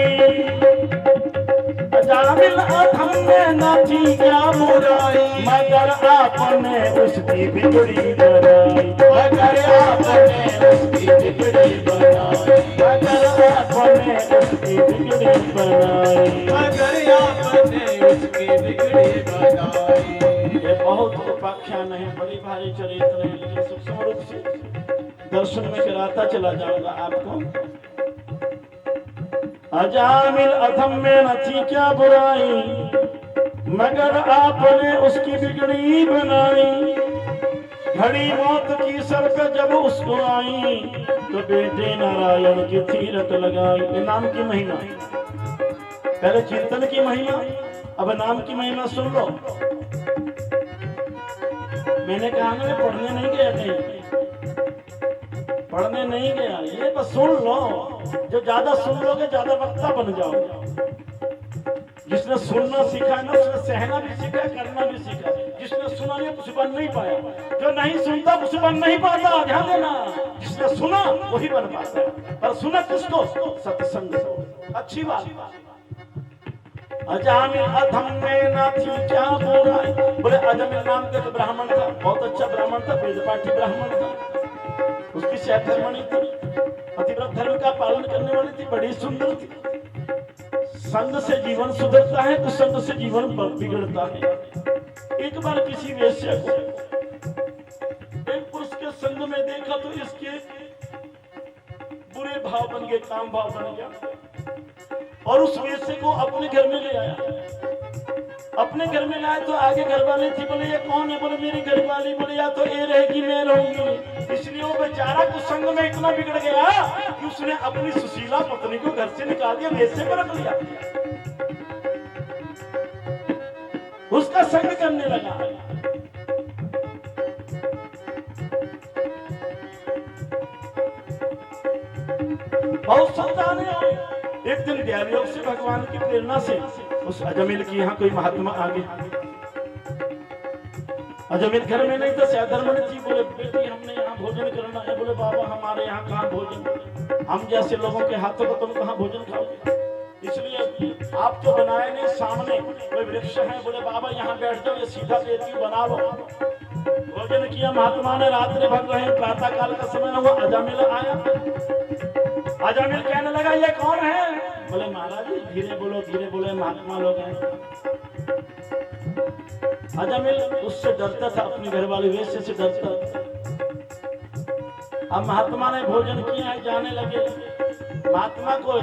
अजामिल अधम में न थी क्या बुराई, मगर आपने उसकी बिगड़ी बनाई, मगर आपने उसकी बिगड़ी बनाई, मगर आपने उसकी बिगड़ी बनाई, मगर आपने उसकी बिगड़ी बनाई। ये बहुत उपाख्यान है, बड़ी भारी चरित्र है, लेकिन सूक्ष्म रूप से दर्शन में कराता चला जाऊंगा आपको। अजामिल अधम में न थी क्या बुराई, मगर आपने उसकी बिगड़ी बनाई। घड़ी मौत की सर पे जब उसको आई, तो बेटे नारायण की तीरथ लगाई। ये नाम की महिमा, पहले चिंतन की महिमा, अब नाम की महिमा सुन लो। मैंने कहा ना मैं पढ़ने नहीं गया, कहीं पढ़ने नहीं गया, ये बस सुन लो। जो ज्यादा सुन लोगे ज्यादा वक्ता बन जाओगे। जिसने सुनना सीखा है ना, उसने सहना भी सीखा, करना भी सीखा। जिसने सुना नहीं कुछ बन नहीं पाया, जो नहीं सुनता कुछ बन नहीं पाता। ध्यान देना, जिसने सुना वही बन पाता, पर सुना किसको, सत्संग को। अच्छी बात। अजामिल अधम में न थी क्या बुराई। बोले अजामिल नाम का ब्राह्मण था, बहुत अच्छा ब्राह्मण था, वेदपाठी ब्राह्मण था। उसकी सहधर्मणी थी, पतिव्रत धर्म का पालन करने वाली थी, बड़ी सुंदर थी। संग से जीवन सुधरता है, कुसंग से जीवन बिगड़ता है। एक बार किसी वेश्या को एक पुरुष के संग में देखा तो इसके बुरे भाव बन गए, काम भाव बन गया और उस वेश्या को अपने घर में ले आया। अपने घर में लाए तो आगे घर वाले थी, बोले ये कौन है? बोले मेरी घर वाली। बोले या तो ये रहेगी मैं रहूंगी। इसलिए वो बेचारा कुसंग में इतना बिगड़ गया कि उसने अपनी सुशीला पत्नी को घर से निकाल दिया, वेश्या को रख लिया, उसका संग करने लगा। बहुत संतानें आई। एक दिन दैवयोग से भगवान की प्रेरणा से उस अजमेर की यहाँ कोई महात्मा आ गए। अजमेर घर में नहीं था, सैधर्मणी थी। बोले बेटी हमने यहाँ भोजन करना है। बोले बाबा हमारे यहाँ कहाँ भोजन, हम जैसे लोगों के हाथों को तुम कहाँ भोजन खाओगे, इसलिए आप तो बनाए नहीं, सामने कोई वृक्ष है। बोले बाबा यहाँ बैठ जाओ, ये सीधा देती बना लो। भोजन किया महात्मा ने, रात्रि भर रहे, प्रातः काल का समय हुआ, अजमेर आया। अजमेर कहने लगा ये कौन है? बोले महाराज धीरे बोले महात्मा लोग हैं। अजमेर उससे डरता था, अपनी घरवाली वेश्या से डरता था। अब महात्मा ने भोजन किया है, जाने लगे। महात्मा को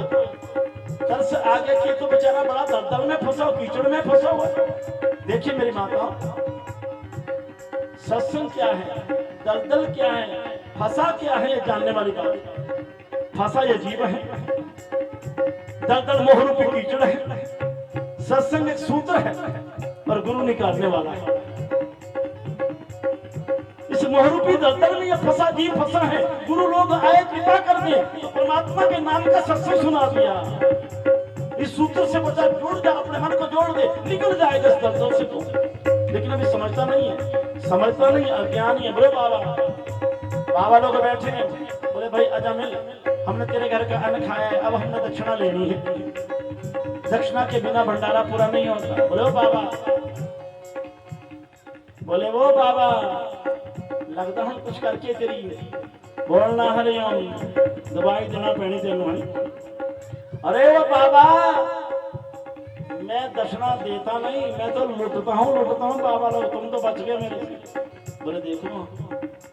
तर से आगे किए तो बेचारा बड़ा दलदल में फंसा, कीचड़ में फंसा हुआ। देखिए मेरी माता, सत्संग क्या है, दलदल क्या है, फंसा क्या है, ये जानने वाली बात। फंसा ये जीव है, दलदल मोह रूपी कीचड़ है, सत्संग एक सूत्र है और गुरु निकालने वाला है। इस मोह रूपी दलदल में ये फंसा जीव फंसा है। गुरु लोग आए कृपा कर दे तो परमात्मा के नाम का सत्संग सुना दिया। इस सूत्र से बचा, जुड़ जा, अपने मन को जोड़ दे, निकल जाएगा इस दलदल से तू। लेकिन अभी समझता नहीं है, अज्ञानी है। बोले बाबा लोग बैठे हैं। बोले भाई अजमेर हमने तेरे घर का अन्न खाया है, अब हमने दक्षिणा लेनी है, दक्षिणा के बिना भंडारा पूरा नहीं होता। बोले वो बाबा लगता हूं कुछ करके तेरी बोलना हरिओम दवाई देना पैनी तेन। अरे वो बाबा मैं दक्षिणा देता नहीं, मैं तो लुटता हूँ बाबा लोग, तुम तो बच गए मेरे से। बोले देखो,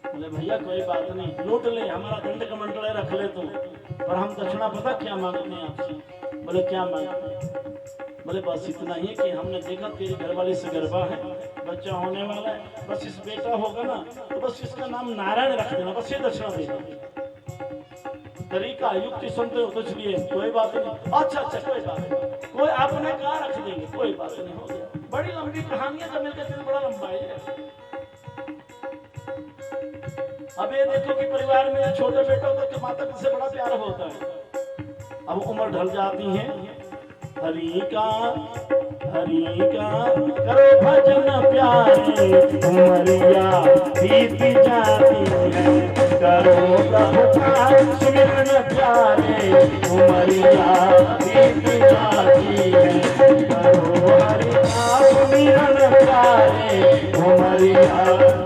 बोले भैया कोई बात नहीं, लूट ले, हमारा दंड कमंडल रख ले तुम, पर हम दक्षिणा पता क्या मांगते हैं आपसे। बोले क्या मांगते हैं? बोले बस इतना ही कि हमने देखा तेरी घरवाली से गरबा है, बच्चा होने वाला है, बस इस बेटा होगा ना तो बस इसका नाम नारायण रख देना, बस ये दक्षिणा दे देना। तरीका युक्ति सुनते हो तो इसलिए कोई बात नहीं। अच्छा कोई बात नहीं, कोई आपने कहा रख देंगे, कोई बात नहीं, हो गया। बड़ी लंबी कहानी है, जमीन का दिल बड़ा लंबा है। अब ये देखो कि परिवार में छोटे बेटों को माता पिता से बड़ा प्यार होता है। अब उम्र ढल जाती है, हरि का करो भजन प्यारे, उमरिया बीत जाती है, करो प्रभु का सुमिरन प्यारे, उमरिया बीत जाती है, करो हरि का सुमिरन प्यारे, उमरिया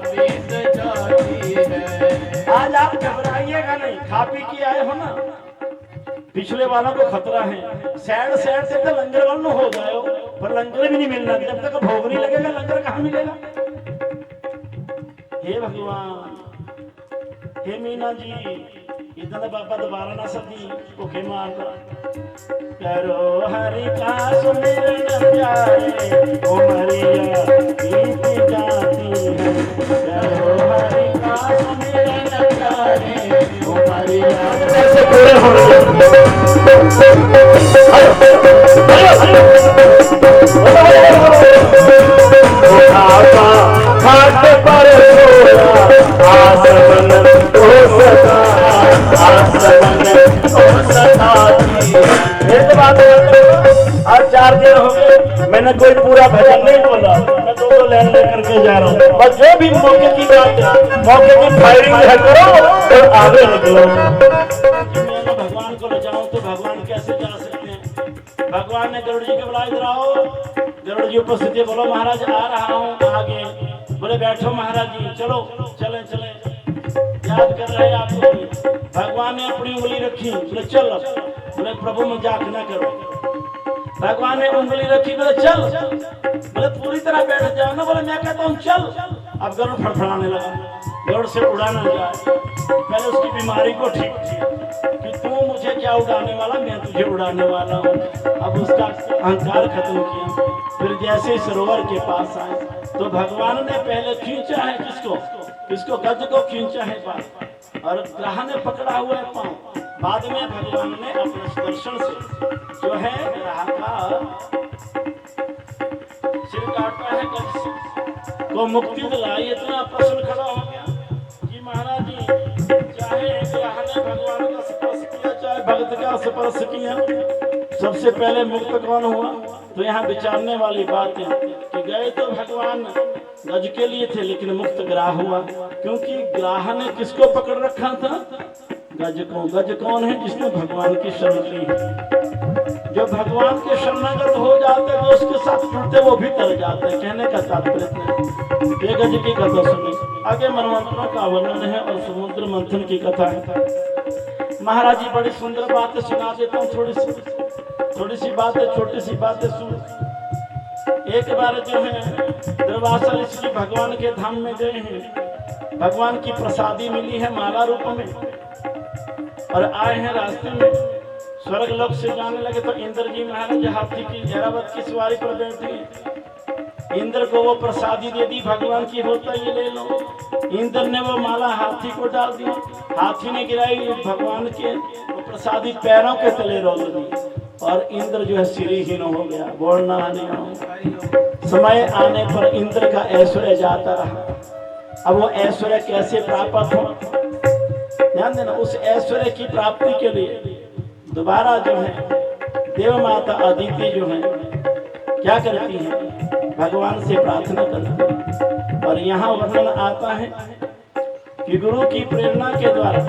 बीत जाती है। आज आप घबराइएगा नहीं, खा पी के आए हो ना, पिछले वालों को खतरा है। सैड से तो लंगर वालों हो जाओ, पर लंगर भी नहीं मिलना, जब तक भोग नहीं लगेगा लंगर कहाँ मिलेगा। हे भगवान, हे मीना जी, इतना बाबा दोबारा ना सदी भूखे मारना। करो हरि का सुमिरन प्यारे, उमरिया बीत जाती है, करो हरि का सुमिरन प्यारे, उमरिया कैसे पूरे हो रहे घाट पर आसमन हो सका, आसमन हो सका। ये तो बात है। आज 4 दिन हो गए मैंने कोई पूरा भजन नहीं बोला, मैं 2 लाइन लेकर के जा रहा हूँ। बस जो भी मौके की बात है, मौके की फायरिंग है करो और आगे निकलो। भगवान को बचाओ तो भगवान कैसे जा सकते हैं? भगवान ने गरुड़ जी के बुलाए, इधर आओ। गरुड़ जी उपस्थित है, बोलो महाराज आ रहा हूँ आगे। बोले बैठो महाराज जी, चलो चले याद कर रहे हैं आपको। भगवान ने अपनी उंगली रखी, बोले चलो। बोले प्रभु मजाक न करो, भगवान ने उंगली रखी, बोले चल, बोले पूरी तरह बैठ जाओ ना, बोले मैं कहता हूँ चल। अब गरुड़ फड़फड़ाने लगा, गरुड़ से उड़ा ना जाए। पहले उसकी बीमारी को ठीक किया कि तू मुझे क्या उड़ाने वाला, मैं तुझे उड़ाने वाला हूँ। अब उसका अहंकार खत्म किया। फिर जैसे सरोवर के पास आए तो भगवान ने पहले खींचा है किसको गज को खींचा है पास, और ग्रह ने पकड़ा हुआ है पाँव। बाद में भगवान ने अपने सुदर्शन से जो है ग्रह का सिर काटा है, गज से को मुक्ति दिलाई। इतना प्रश्न खड़ा हो गया कि महाराज जी, चाहे ग्रह ने भगवान का स्पर्श किया, चाहे भक्त का स्पर्श किया, सबसे पहले मुक्त कौन हुआ? तो यहाँ विचारने वाली बात है कि गए तो भगवान गज के लिए थे, लेकिन मुक्त ग्राह हुआ, क्योंकि ग्राह ने किसको पकड़ रखा था? गज को। गज कौन है? जिसने भगवान की शरण ली है। जो भगवान के शरणागत हो जाते, जो उसके साथ जुड़ते, वो भी तर जाते हैं। कहने का तात्पर्य ये गज की कथा सुनी। आगे मनवंतरों का वर्णन है और समुद्र मंथन की कथा है। महाराज जी बड़ी सुंदर बातें सुना देता हूँ, थोड़ी सी बातें, छोटी सी बातें सुन। एक बार जो है दुर्वासा ऋषि भगवान के धाम में गए हैं, भगवान की प्रसादी मिली है माला रूप में, और आए हैं रास्ते में स्वर्ग लोक से जाने लगे तो इंद्र जी महाराज हाथी की ऐरावत की सवारी पर बैठे। इंद्र को वो प्रसादी दे दी, भगवान की होता ये ले लो। इंद्र ने वो माला हाथी को डाल दी, हाथी ने गिराई भगवान के वो प्रसादी पैरों के तले रोल दी, और इंद्र जो है सिरहीन हो गया, बोलना नहीं हो। समय आने पर इंद्र का ऐश्वर्य जाता रहा। अब वो ऐश्वर्य कैसे प्राप्त हो? ध्यान देना, उस ऐश्वर्य की प्राप्ति के लिए दोबारा जो है देव माता अदिति जो है क्या करती है? भगवान से प्रार्थना करती है। और यहाँ वर्णन आता है कि गुरु की प्रेरणा के द्वारा,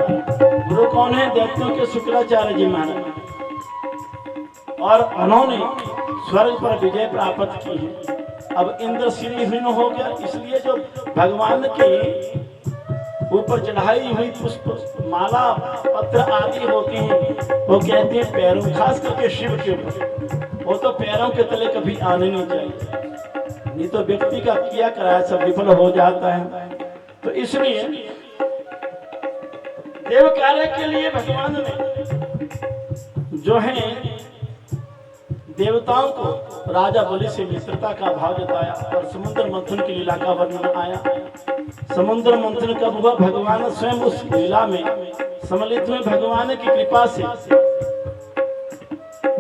गुरु कौन है? दैत्यों के शुक्राचार्य जी महाराज, और उन्होंने स्वर्ग पर विजय प्राप्त की है। अब इंद्र श्रीहीन हो गया, इसलिए जो भगवान के ऊपर चढ़ाई हुई पुष्प माला पत्र आदि होती हैं, वो कहते हैं पैरों, खास करके शिव के ऊपर, वो तो पैरों के तले कभी आने नहीं चाहिए, नहीं तो व्यक्ति का किया कराया सब विफल हो जाता है। तो इसलिए देव कार्य के लिए भगवान ने जो है देवताओं को राजा बलि से मित्रता का भाव जताया, और समुद्र मंथन की लीला का वर्णन आया। समुद्र मंथन कब हुआ? भगवान स्वयं उस लीला में सम्मिलित हुए। भगवान की कृपा से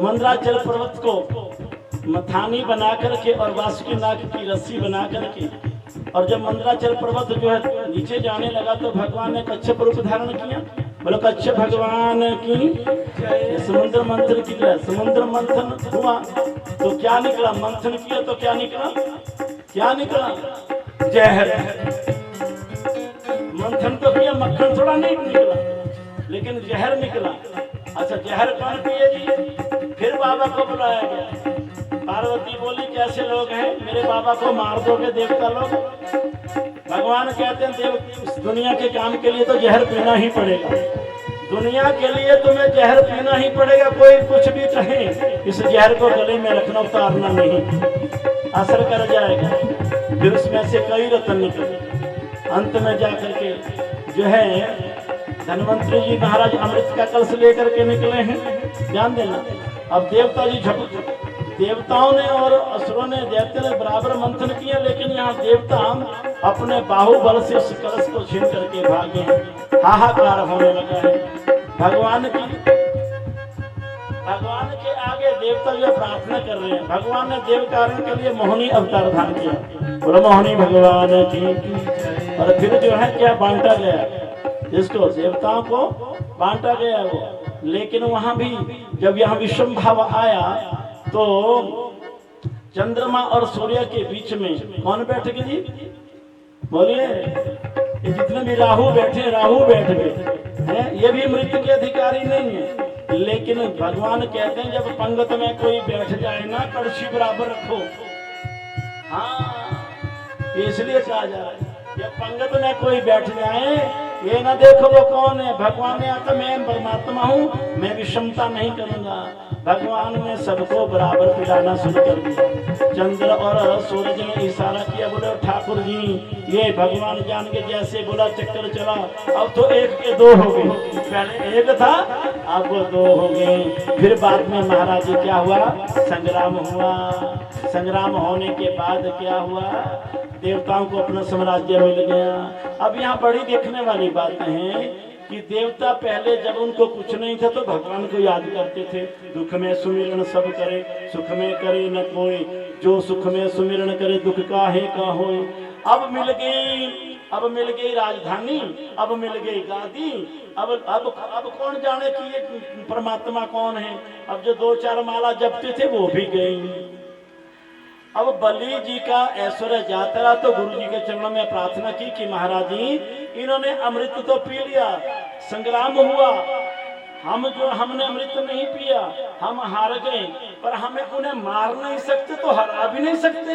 मंदराचल पर्वत को मथानी बना करके और वासुकी नाग की रस्सी बना करके, और जब मंदराचल पर्वत जो है नीचे जाने लगा तो भगवान ने कच्छप रूप धारण किया। बोलो कच्छप भगवान की। समुद्र मंथन की जय। समुद्र मंथन हुआ तो क्या निकला? मंथन किया तो क्या निकला? क्या निकला? जहर। मंथन तो किया, मक्खन थोड़ा नहीं निकला, लेकिन जहर निकला। अच्छा, जहर कौन पिए जी? फिर बाबा को बुलाया गया। पार्वती बोली कैसे लोग हैं, मेरे बाबा को मार दोगे देवता लोग? भगवान कहते हैं देव, इस दुनिया के काम के लिए तो जहर पीना ही पड़ेगा, दुनिया के लिए तुम्हें जहर पीना ही पड़ेगा। कोई कुछ भी कहे, इस जहर को गले में रखना, उतारना नहीं, असर कर जाएगा। फिर उसमें से कई रत्न निकले। अंत में जाकर के जो है धनवंतरी जी महाराज अमृत का कलश लेकर के निकले हैं। ध्यान देना, अब देवता जी देवताओं ने और असुरों ने, दैत्य ने बराबर मंथन किया, लेकिन यहाँ देवता अपने बाहुबल से उस कलश को छीन करके भागे हैं। हाहाकार होने लगा है। भगवान के आगे देवता जो प्रार्थना कर रहे हैं। भगवान ने देव कार्य के लिए मोहिनी अवतार धारण किया, बोलो मोहिनी भगवान की। और फिर जो है क्या बांटा गया, जिसको देवताओं को बांटा गया वो। लेकिन वहां भी जब यहाँ विषम भाव आया तो चंद्रमा और सूर्य के बीच में कौन बैठ गए जी? बोलिए, ये जितने भी राहु बैठे, राहु बैठ गए हैं। ये भी मृत्यु के अधिकारी नहीं है, लेकिन भगवान कहते हैं जब पंगत में कोई बैठ जाए ना, कड़छी बराबर रखो। हाँ, इसलिए कहा जा रहा है जब पंगत में कोई बैठ जाए ये ना देखो वो कौन है, भगवान ने आता मैं परमात्मा हूँ, मैं विषमता नहीं करूंगा। भगवान ने सबको बराबर पिलाना शुरू कर दिया। चंद्र और सूरज ने इशारा किया, बोले ठाकुर जी ये भगवान जान के जैसे बोला चक्कर चला, अब तो एक के दो हो गए, पहले एक था अब वो दो हो गए। फिर बाद में महाराज जी क्या हुआ, संग्राम हुआ। संग्राम होने के बाद क्या हुआ, देवताओं को अपना साम्राज्य मिल गया। अब यहाँ बड़ी देखने वाली बातें हैं कि देवता पहले जब उनको कुछ नहीं था तो भगवान को याद करते थे, दुख में सुमिरन सब करे, सुख में करे न कोई, जो सुख में सुमिरन करे दुख काहे का होए। अब मिल गई राजधानी, अब मिल गई गादी, अब कौन जाने कि ये परमात्मा कौन है। अब जो 2-4 माला जपते थे वो भी गई। अब बलि जी का ऐश्वर्य जाता रहा तो गुरु जी के चरणों में प्रार्थना की कि महाराज जी इन्होंने अमृत तो पी लिया, संग्राम हुआ, हमने अमृत नहीं पिया, हम हार गए, पर हमें उन्हें मार नहीं सकते तो हरा भी नहीं सकते,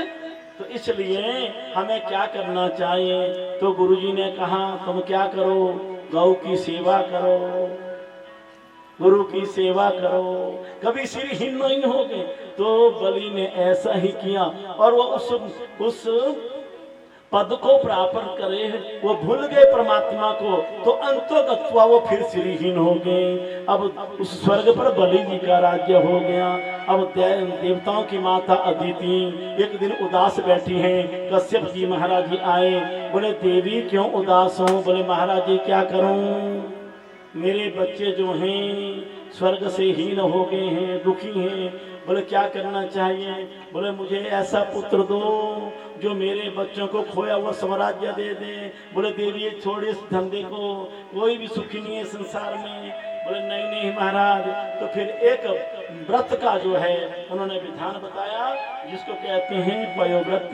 तो इसलिए हमें क्या करना चाहिए। तो गुरु जी ने कहा तुम क्या करो, गौ की सेवा करो, गुरु की सेवा करो, कभी सिरहीन नहीं होगे। तो बलि ने ऐसा ही किया और वो उस पद को प्राप्त करे, वो भूल गए परमात्मा को, तो अंतोगत्वा वो फिर सिरहीन हो गए। अब उस स्वर्ग पर बलि जी का राज्य हो गया। अब देवताओं की माता अदिति एक दिन उदास बैठी हैं। कश्यप जी महाराज जी आए, बोले देवी क्यों उदास हो। बोले महाराज जी क्या करूं, मेरे बच्चे जो हैं स्वर्ग से हीन हो गए हैं, दुखी हैं। बोले क्या करना चाहिए। बोले मुझे ऐसा पुत्र दो जो मेरे बच्चों को खोया हुआ साम्राज्य दे दे। बोले देवी छोड़ इस धंधे को, कोई भी सुखी नहीं है संसार में। बोले नहीं नहीं महाराज। तो फिर एक व्रत का जो है उन्होंने विधान बताया जिसको कहते हैं पयोव्रत,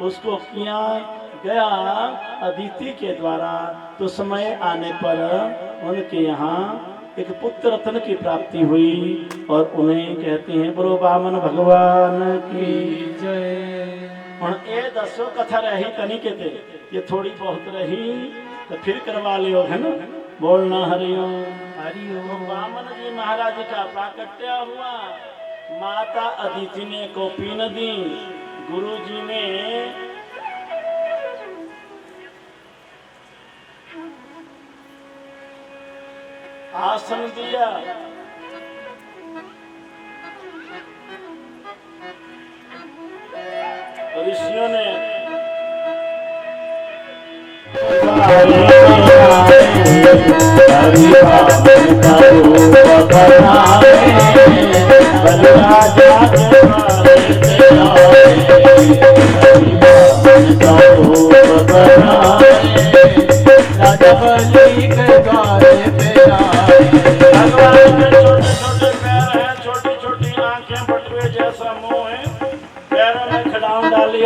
उसको किया गया अदिति के द्वारा। तो समय आने पर उनके यहाँ एक पुत्र रत्न की प्राप्ति हुई और उन्हें कहते हैं बोलो वामन भगवान की जय। और ये 10 कथा रही तनी के थे, ये थोड़ी बहुत रही तो फिर करवा लियो है ना, बोलना हरिओम हरिओम। वामन जी महाराज का प्राकट्य हुआ, माता अदिति ने कौपीन दी, गुरु जी ने आसन दिया, ऋषियों ने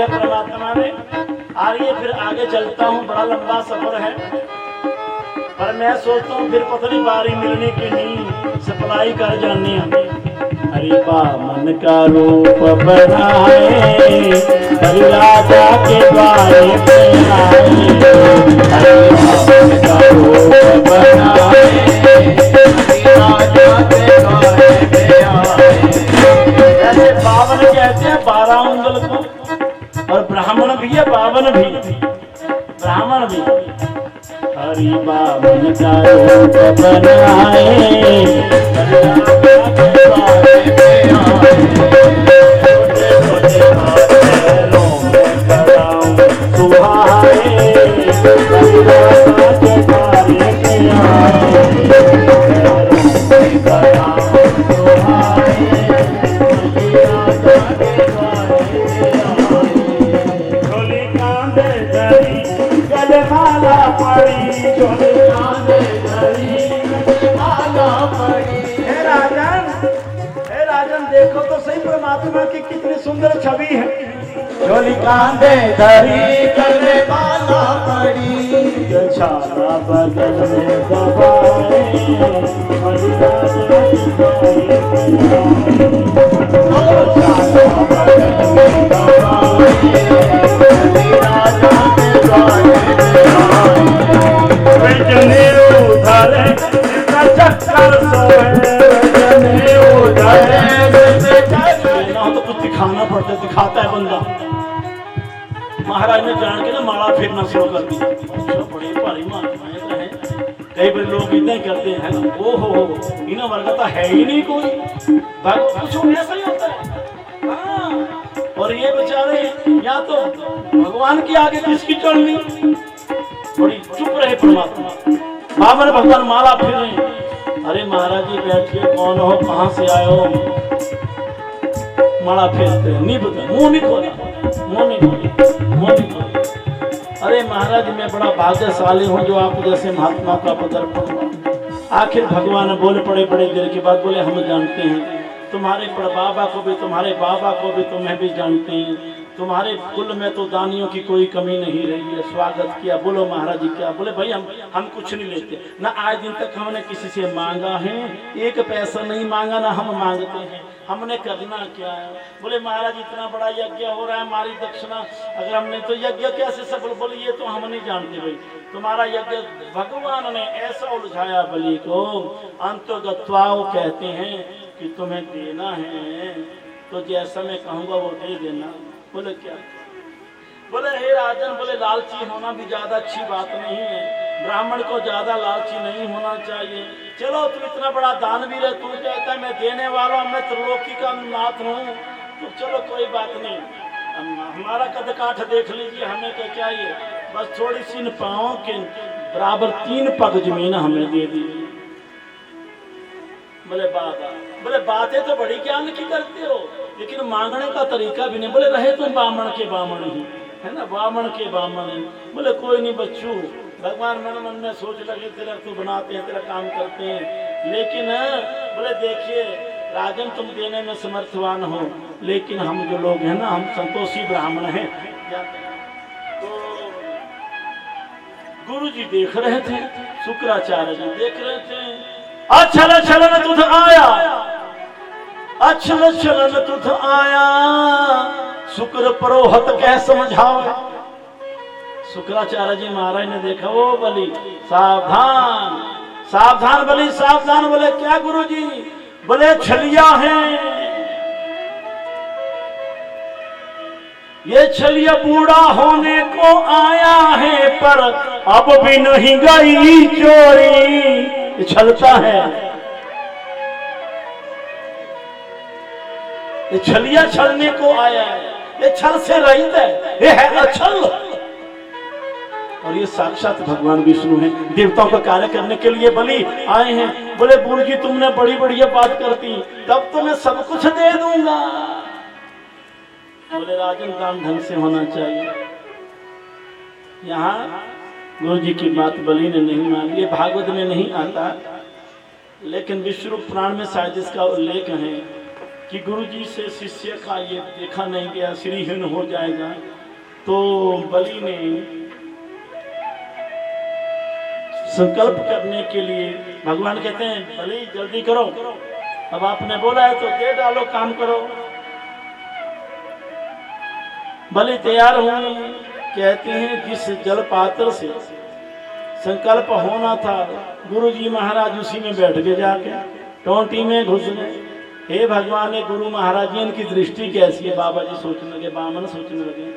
परमात्मा ने। आइए फिर आगे चलता हूँ, बड़ा लंबा सफर है, पर मैं सोचता हूँ फिर पता नहीं बारी मिलने की नहीं, सप्लाई कर जाने हमें। हरि वामन का रूप बनाए, हरि राजा के द्वारे पे आए, हरि वामन का रूप बनाए, हरि राजा के द्वारे पे आए। ऐसे 52 कहते हैं 12 उंगल को, और ब्राह्मण भी है 52 भी, ब्राह्मण भी। हरि वामन का रूप बनाए, हरि राजा के द्वारे पे आए, छोटे छोटे पैरों में कराऊं सुहाए, हरि राजा के द्वारे पे आए, पैरों में कराऊं सुहाए, हरि राजा के द्वारे पे आए। झोली कांधे धरी गलमाला पड़ी, झोली कांधे धरी गलमाला पड़ी। हे राजन देखो तो सही परमात्मा की कितनी सुंदर छवि है। झोली कांधे धरी गलमाला पड़ी, छाला बगल में दबाए, हरि राजा के द्वारे पे आए, छाला बगल में दबाए, हरि राजा के द्वारे पे आए। महाराज ने जान के ना माला फेरना शुरू कर दी। अच्छा, बड़े भारी महात्माएं तो हैं, कई बार लोग इतना ही करते हैं ना, ओ हो इन्हें वर्ग तो है ही नहीं कोई, कुछ ऐसा ही होता है। हाँ, और ये बेचारे या तो भगवान के आगे किसकी चढ़नी, बड़ी चुप रहे परमात्मा। बाबा ने भगवान माला फेर रहे, अरे महाराज जी बैठिए, कौन हो, कहां से आए हो, माला फेरते नहीं बता, मुंह नहीं खोला, मुंह नहीं खोला, मुंह नहीं खोला। अरे महाराज मैं बड़ा भाग्यशाली हूँ जो आप जैसे महात्मा का पदर्पण हुआ। आखिर भगवान बोले पड़े बड़े देर के बाद, बोले हम जानते हैं तुम्हारे बाबा को भी, तुम्हारे बाबा को भी तुम्हें भी जानते हैं, तुम्हारे कुल में तो दानियों की कोई कमी नहीं रही है। स्वागत किया, बोलो महाराज जी क्या। बोले भाई हम कुछ नहीं लेते ना, आज दिन तक हमने किसी से मांगा है, एक पैसा नहीं मांगा ना हम मांगते हैं, हमने करना क्या है। बोले महाराज इतना बड़ा यज्ञ हो रहा है, हमारी दक्षिणा अगर हमने तो यज्ञ कैसे सफल, बोले ये तो हम नहीं जानते भाई, तुम्हारा यज्ञ भगवान ने ऐसा उलझाया बलि को, अंतर्गत्वाओ कहते हैं कि तुम्हें देना है तो जैसा मैं कहूँगा वो दे देना। बोले क्या, बोले हे राजन, बोले लालची होना भी ज्यादा अच्छी बात नहीं है, ब्राह्मण को ज्यादा लालची नहीं होना चाहिए। चलो तू इतना बड़ा दानवीर है, तू कहता है मैं देने वाला हूँ, मैं त्रिलोकी का नाथ हूँ, तो चलो कोई बात नहीं, हमारा कद काठ देख लीजिए, हमें क्या चाहिए, बस थोड़ी सी पाँव के बराबर 3 पग जमीन हमें दे दीजिए। बोले बाबा, बोले बातें तो बड़ी ज्ञान की करते हो, लेकिन मांगने का तरीका भी नहीं। बोले रहे तुम बामण के बामण ही है ना, बामण के बामण ही। बोले कोई नहीं बच्चू, भगवान मन में सोच लगे तेरा तो बनाते हैं, तेरा काम करते हैं, लेकिन बोले देखिए राजन तुम देने में समर्थवान हो, लेकिन हम जो लोग हैं ना, हम संतोषी ब्राह्मण हैं। तो गुरु जी देख रहे थे, शुक्राचार्य जी देख रहे थे, अछल छलन तुझ आया, अछल छलन तुझ आया, शुक्र परोहत कह समझाओ। शुक्राचार्य जी महाराज ने देखा, वो बलि सावधान सावधान, बलि सावधान। बोले क्या गुरु जी, बोले छलिया है, ये छलिया बूढ़ा होने को आया है, पर अब भी नहीं गई चोरी, छलता है, ये छलिया छलने को आया है, ये छल से रहित है, ये है अछल। और ये साक्षात भगवान विष्णु हैं, देवताओं का कार्य करने के लिए बलि आए हैं। बोले गुरु जी तुमने बड़ी बढ़िया बात करती, तब तो मैं सब कुछ दे दूंगा। बोले राजन काम ढंग से होना चाहिए। यहाँ गुरु जी की बात बलि ने नहीं मानी, ये भागवत में नहीं आता, लेकिन विष्णु पुराण में शायद इसका उल्लेख है कि गुरु जी से शिष्य का ये देखा नहीं गया, श्रीहीन हो जाएगा, तो बलि ने संकल्प करने के लिए, भगवान कहते हैं बलि जल्दी करो, अब आपने बोला है तो दे डालो, काम करो। बलि तैयार हुए, कहते हैं जिस जल पात्र से संकल्प होना था, गुरुजी महाराज उसी में बैठ के जाके टोंटी में घुस गए। हे भगवान, गुरु महाराज जी की दृष्टि कैसी है, बाबा जी सोचने लगे, बामन सोचने लगे,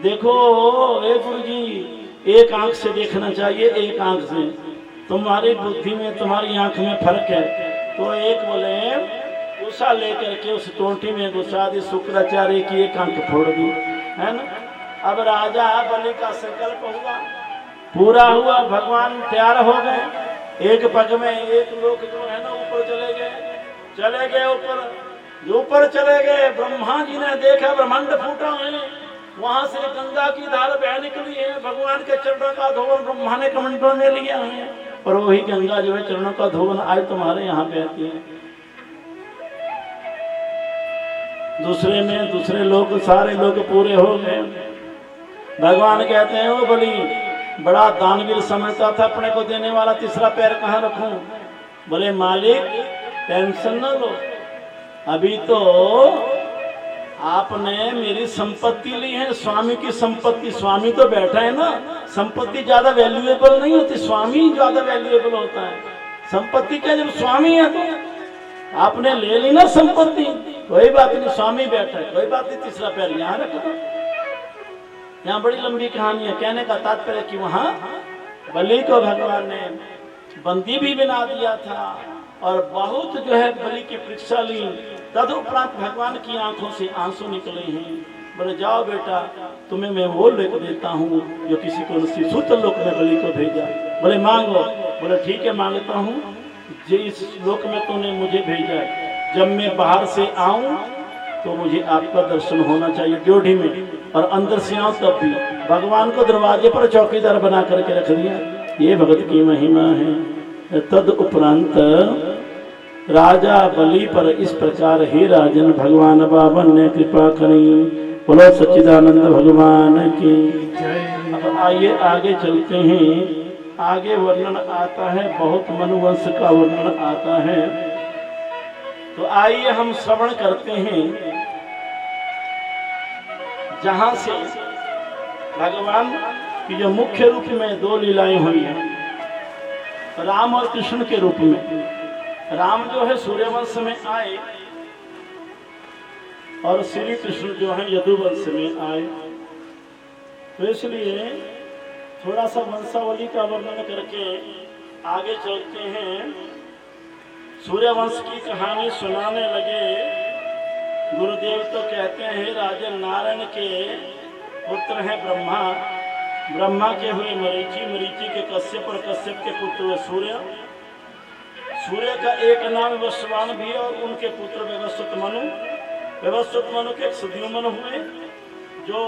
देखो हे गुरु जी एक आंख से देखना चाहिए, एक आंख से, तुम्हारी बुद्धि में तुम्हारी आंख में फर्क है। तो एक बोले गुस्सा लेकर के उस टोंटी में घुसा दी, शुक्राचार्य की एक आंख फोड़ दी, है ना। अब राजा बलि का संकल्प हुआ, पूरा हुआ, भगवान तैयार हो गए, एक पग में एक लोग जो है ना ऊपर चले गए ऊपर चले गए। ब्रह्मा जी ने देखा ब्रह्मांड फूटा है, वहां से गंगा की धार बह निकली है, भगवान के चरणों का धोवन ब्रह्मा ने कमंडलों में लिया है, और वही गंगा जो है चरणों का धोवन आज तुम्हारे यहाँ बहती है। दूसरे लोग, सारे लोग पूरे हो गए। भगवान कहते हैं वो बलि बड़ा दानवीर समझता था अपने को देने वाला, तीसरा पैर कहाँ रखूं। बोले मालिक टेंशन न लो, अभी तो आपने मेरी संपत्ति ली है, स्वामी की संपत्ति, स्वामी तो बैठा है ना, संपत्ति ज्यादा वैल्यूएबल नहीं होती, स्वामी ज्यादा वैल्यूएबल होता है। संपत्ति क्या, जब स्वामी है तो आपने ले ली ना संपत्ति, कोई बात नहीं, स्वामी बैठा है, कोई बात नहीं, तीसरा पैर यहाँ रख दो, यहाँ बड़ी लंबी कहानी है। कहने का तात्पर्य कि वहां बलि को भगवान ने बंदी भी बना दिया था और बहुत जो है बलि की परीक्षा ली। तदुपरांत भगवान की आंखों से आंसू निकले हैं। बोले जाओ बेटा, तुम्हें मैं वो लेकर देता हूँ जो किसी को नसीब सूत्र लोक में बलि को भेजा। बोले मांगो। बोले ठीक है मांगता हूँ, जिस लोक में तूने मुझे भेजा, जब मैं बाहर से आऊं तो मुझे आपका दर्शन होना चाहिए ड्योढ़ी में, और अंदर से आऊं तब भी। भगवान को दरवाजे पर चौकीदार बना करके रख दिया। ये भगत की महिमा है। तद उपरांत राजा बलि पर इस प्रकार हे राजन भगवान बाबन ने कृपा करी। बोलो सच्चिदानंद भगवान की। अब आइए आगे चलते हैं। आगे वर्णन आता है, बहुत मनुवंश का वर्णन आता है। तो आइए हम श्रवण करते हैं जहां से भगवान की जो मुख्य रूप में दो लीलाएं हुई हैं, राम और कृष्ण के रूप में। राम जो है सूर्यवंश में आए और श्री कृष्ण जो है यदुवंश में आए। तो इसलिए थोड़ा सा वंशावली का वर्णन करके आगे चलते हैं। सूर्यवंश की कहानी सुनाने लगे। गुरुदेव तो कहते हैं राजन नारायण के पुत्र हैं ब्रह्मा, ब्रह्मा के हुए मरीचि, मरीचि के कश्यप और कश्यप के पुत्र हुए सूर्य। सूर्य का एक नाम वैश्वान भी और उनके पुत्र व्यवस्थित मनु, व्यवस्थित मनु के सुद्युमन हुए जो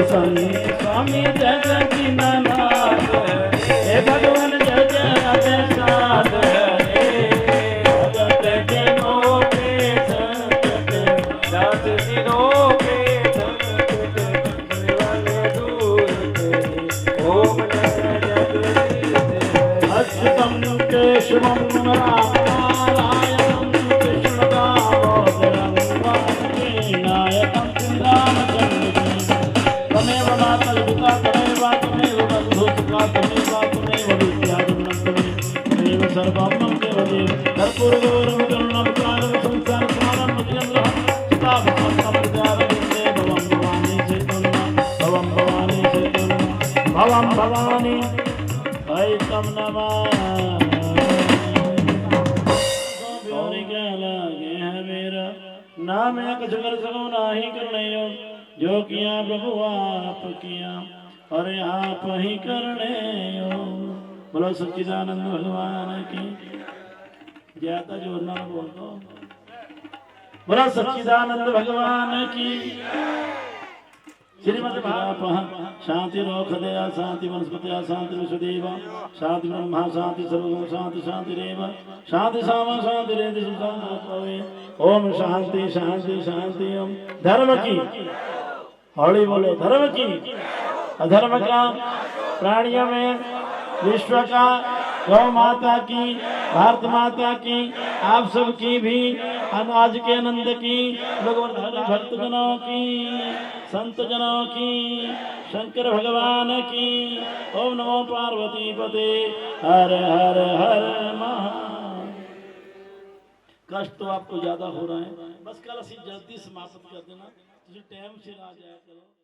स्वामी जगत नाथ हे भगवान जग साथ भगत जनों के संकट दास दिनों के संकट दूर ओम अच्युतम केशवम रामायणम कृष्ण दामोदरम वासुदेवायकम श्रीरामचंद्र तमेव मातर् पिता तमेव बन्धु सुखा सर्वं मम देवदेव कर्पूरगौरं करुणावतारं संसारसारं भजनम् सीताभक्तं प्रजापतिं भवं भवानी चैतन्य भवं भवानी चैतन्य भवं भवानी ऐतं नमः गौरी क्या लागे है मेरा नाम है कुछ कर सको नाही करने जो किया प्रभु आप किया और आप ही करने बोलो सच्चिदानंद भगवान की ज्यादा जोर ना बोल दो बोलो सच्चिदानंद भगवान की श्रीमद भागवत शांति रोख दया शांति वनस्पत्या शांति विश्वदेव शांति ब्रह्मा शांति सर्वगुण शांति शांति रेव शांति सामा शांति रेति सुशांति ओम शांति शांति शांति ओम धर्म की हौली बोलो धर्म की अधर्म का प्राणियों में विश्व का गौ माता की भारत माता की आप सब की भी अनाज के आनंद की भगवान भक्त जनों की संत जनों की शंकर भगवान की ओम नमो पार्वती पते हर हर हर महा कष्ट तो आपको ज्यादा हो रहा है बस कल जल्दी समाप्त कर देना टाइम से आ जाया करो।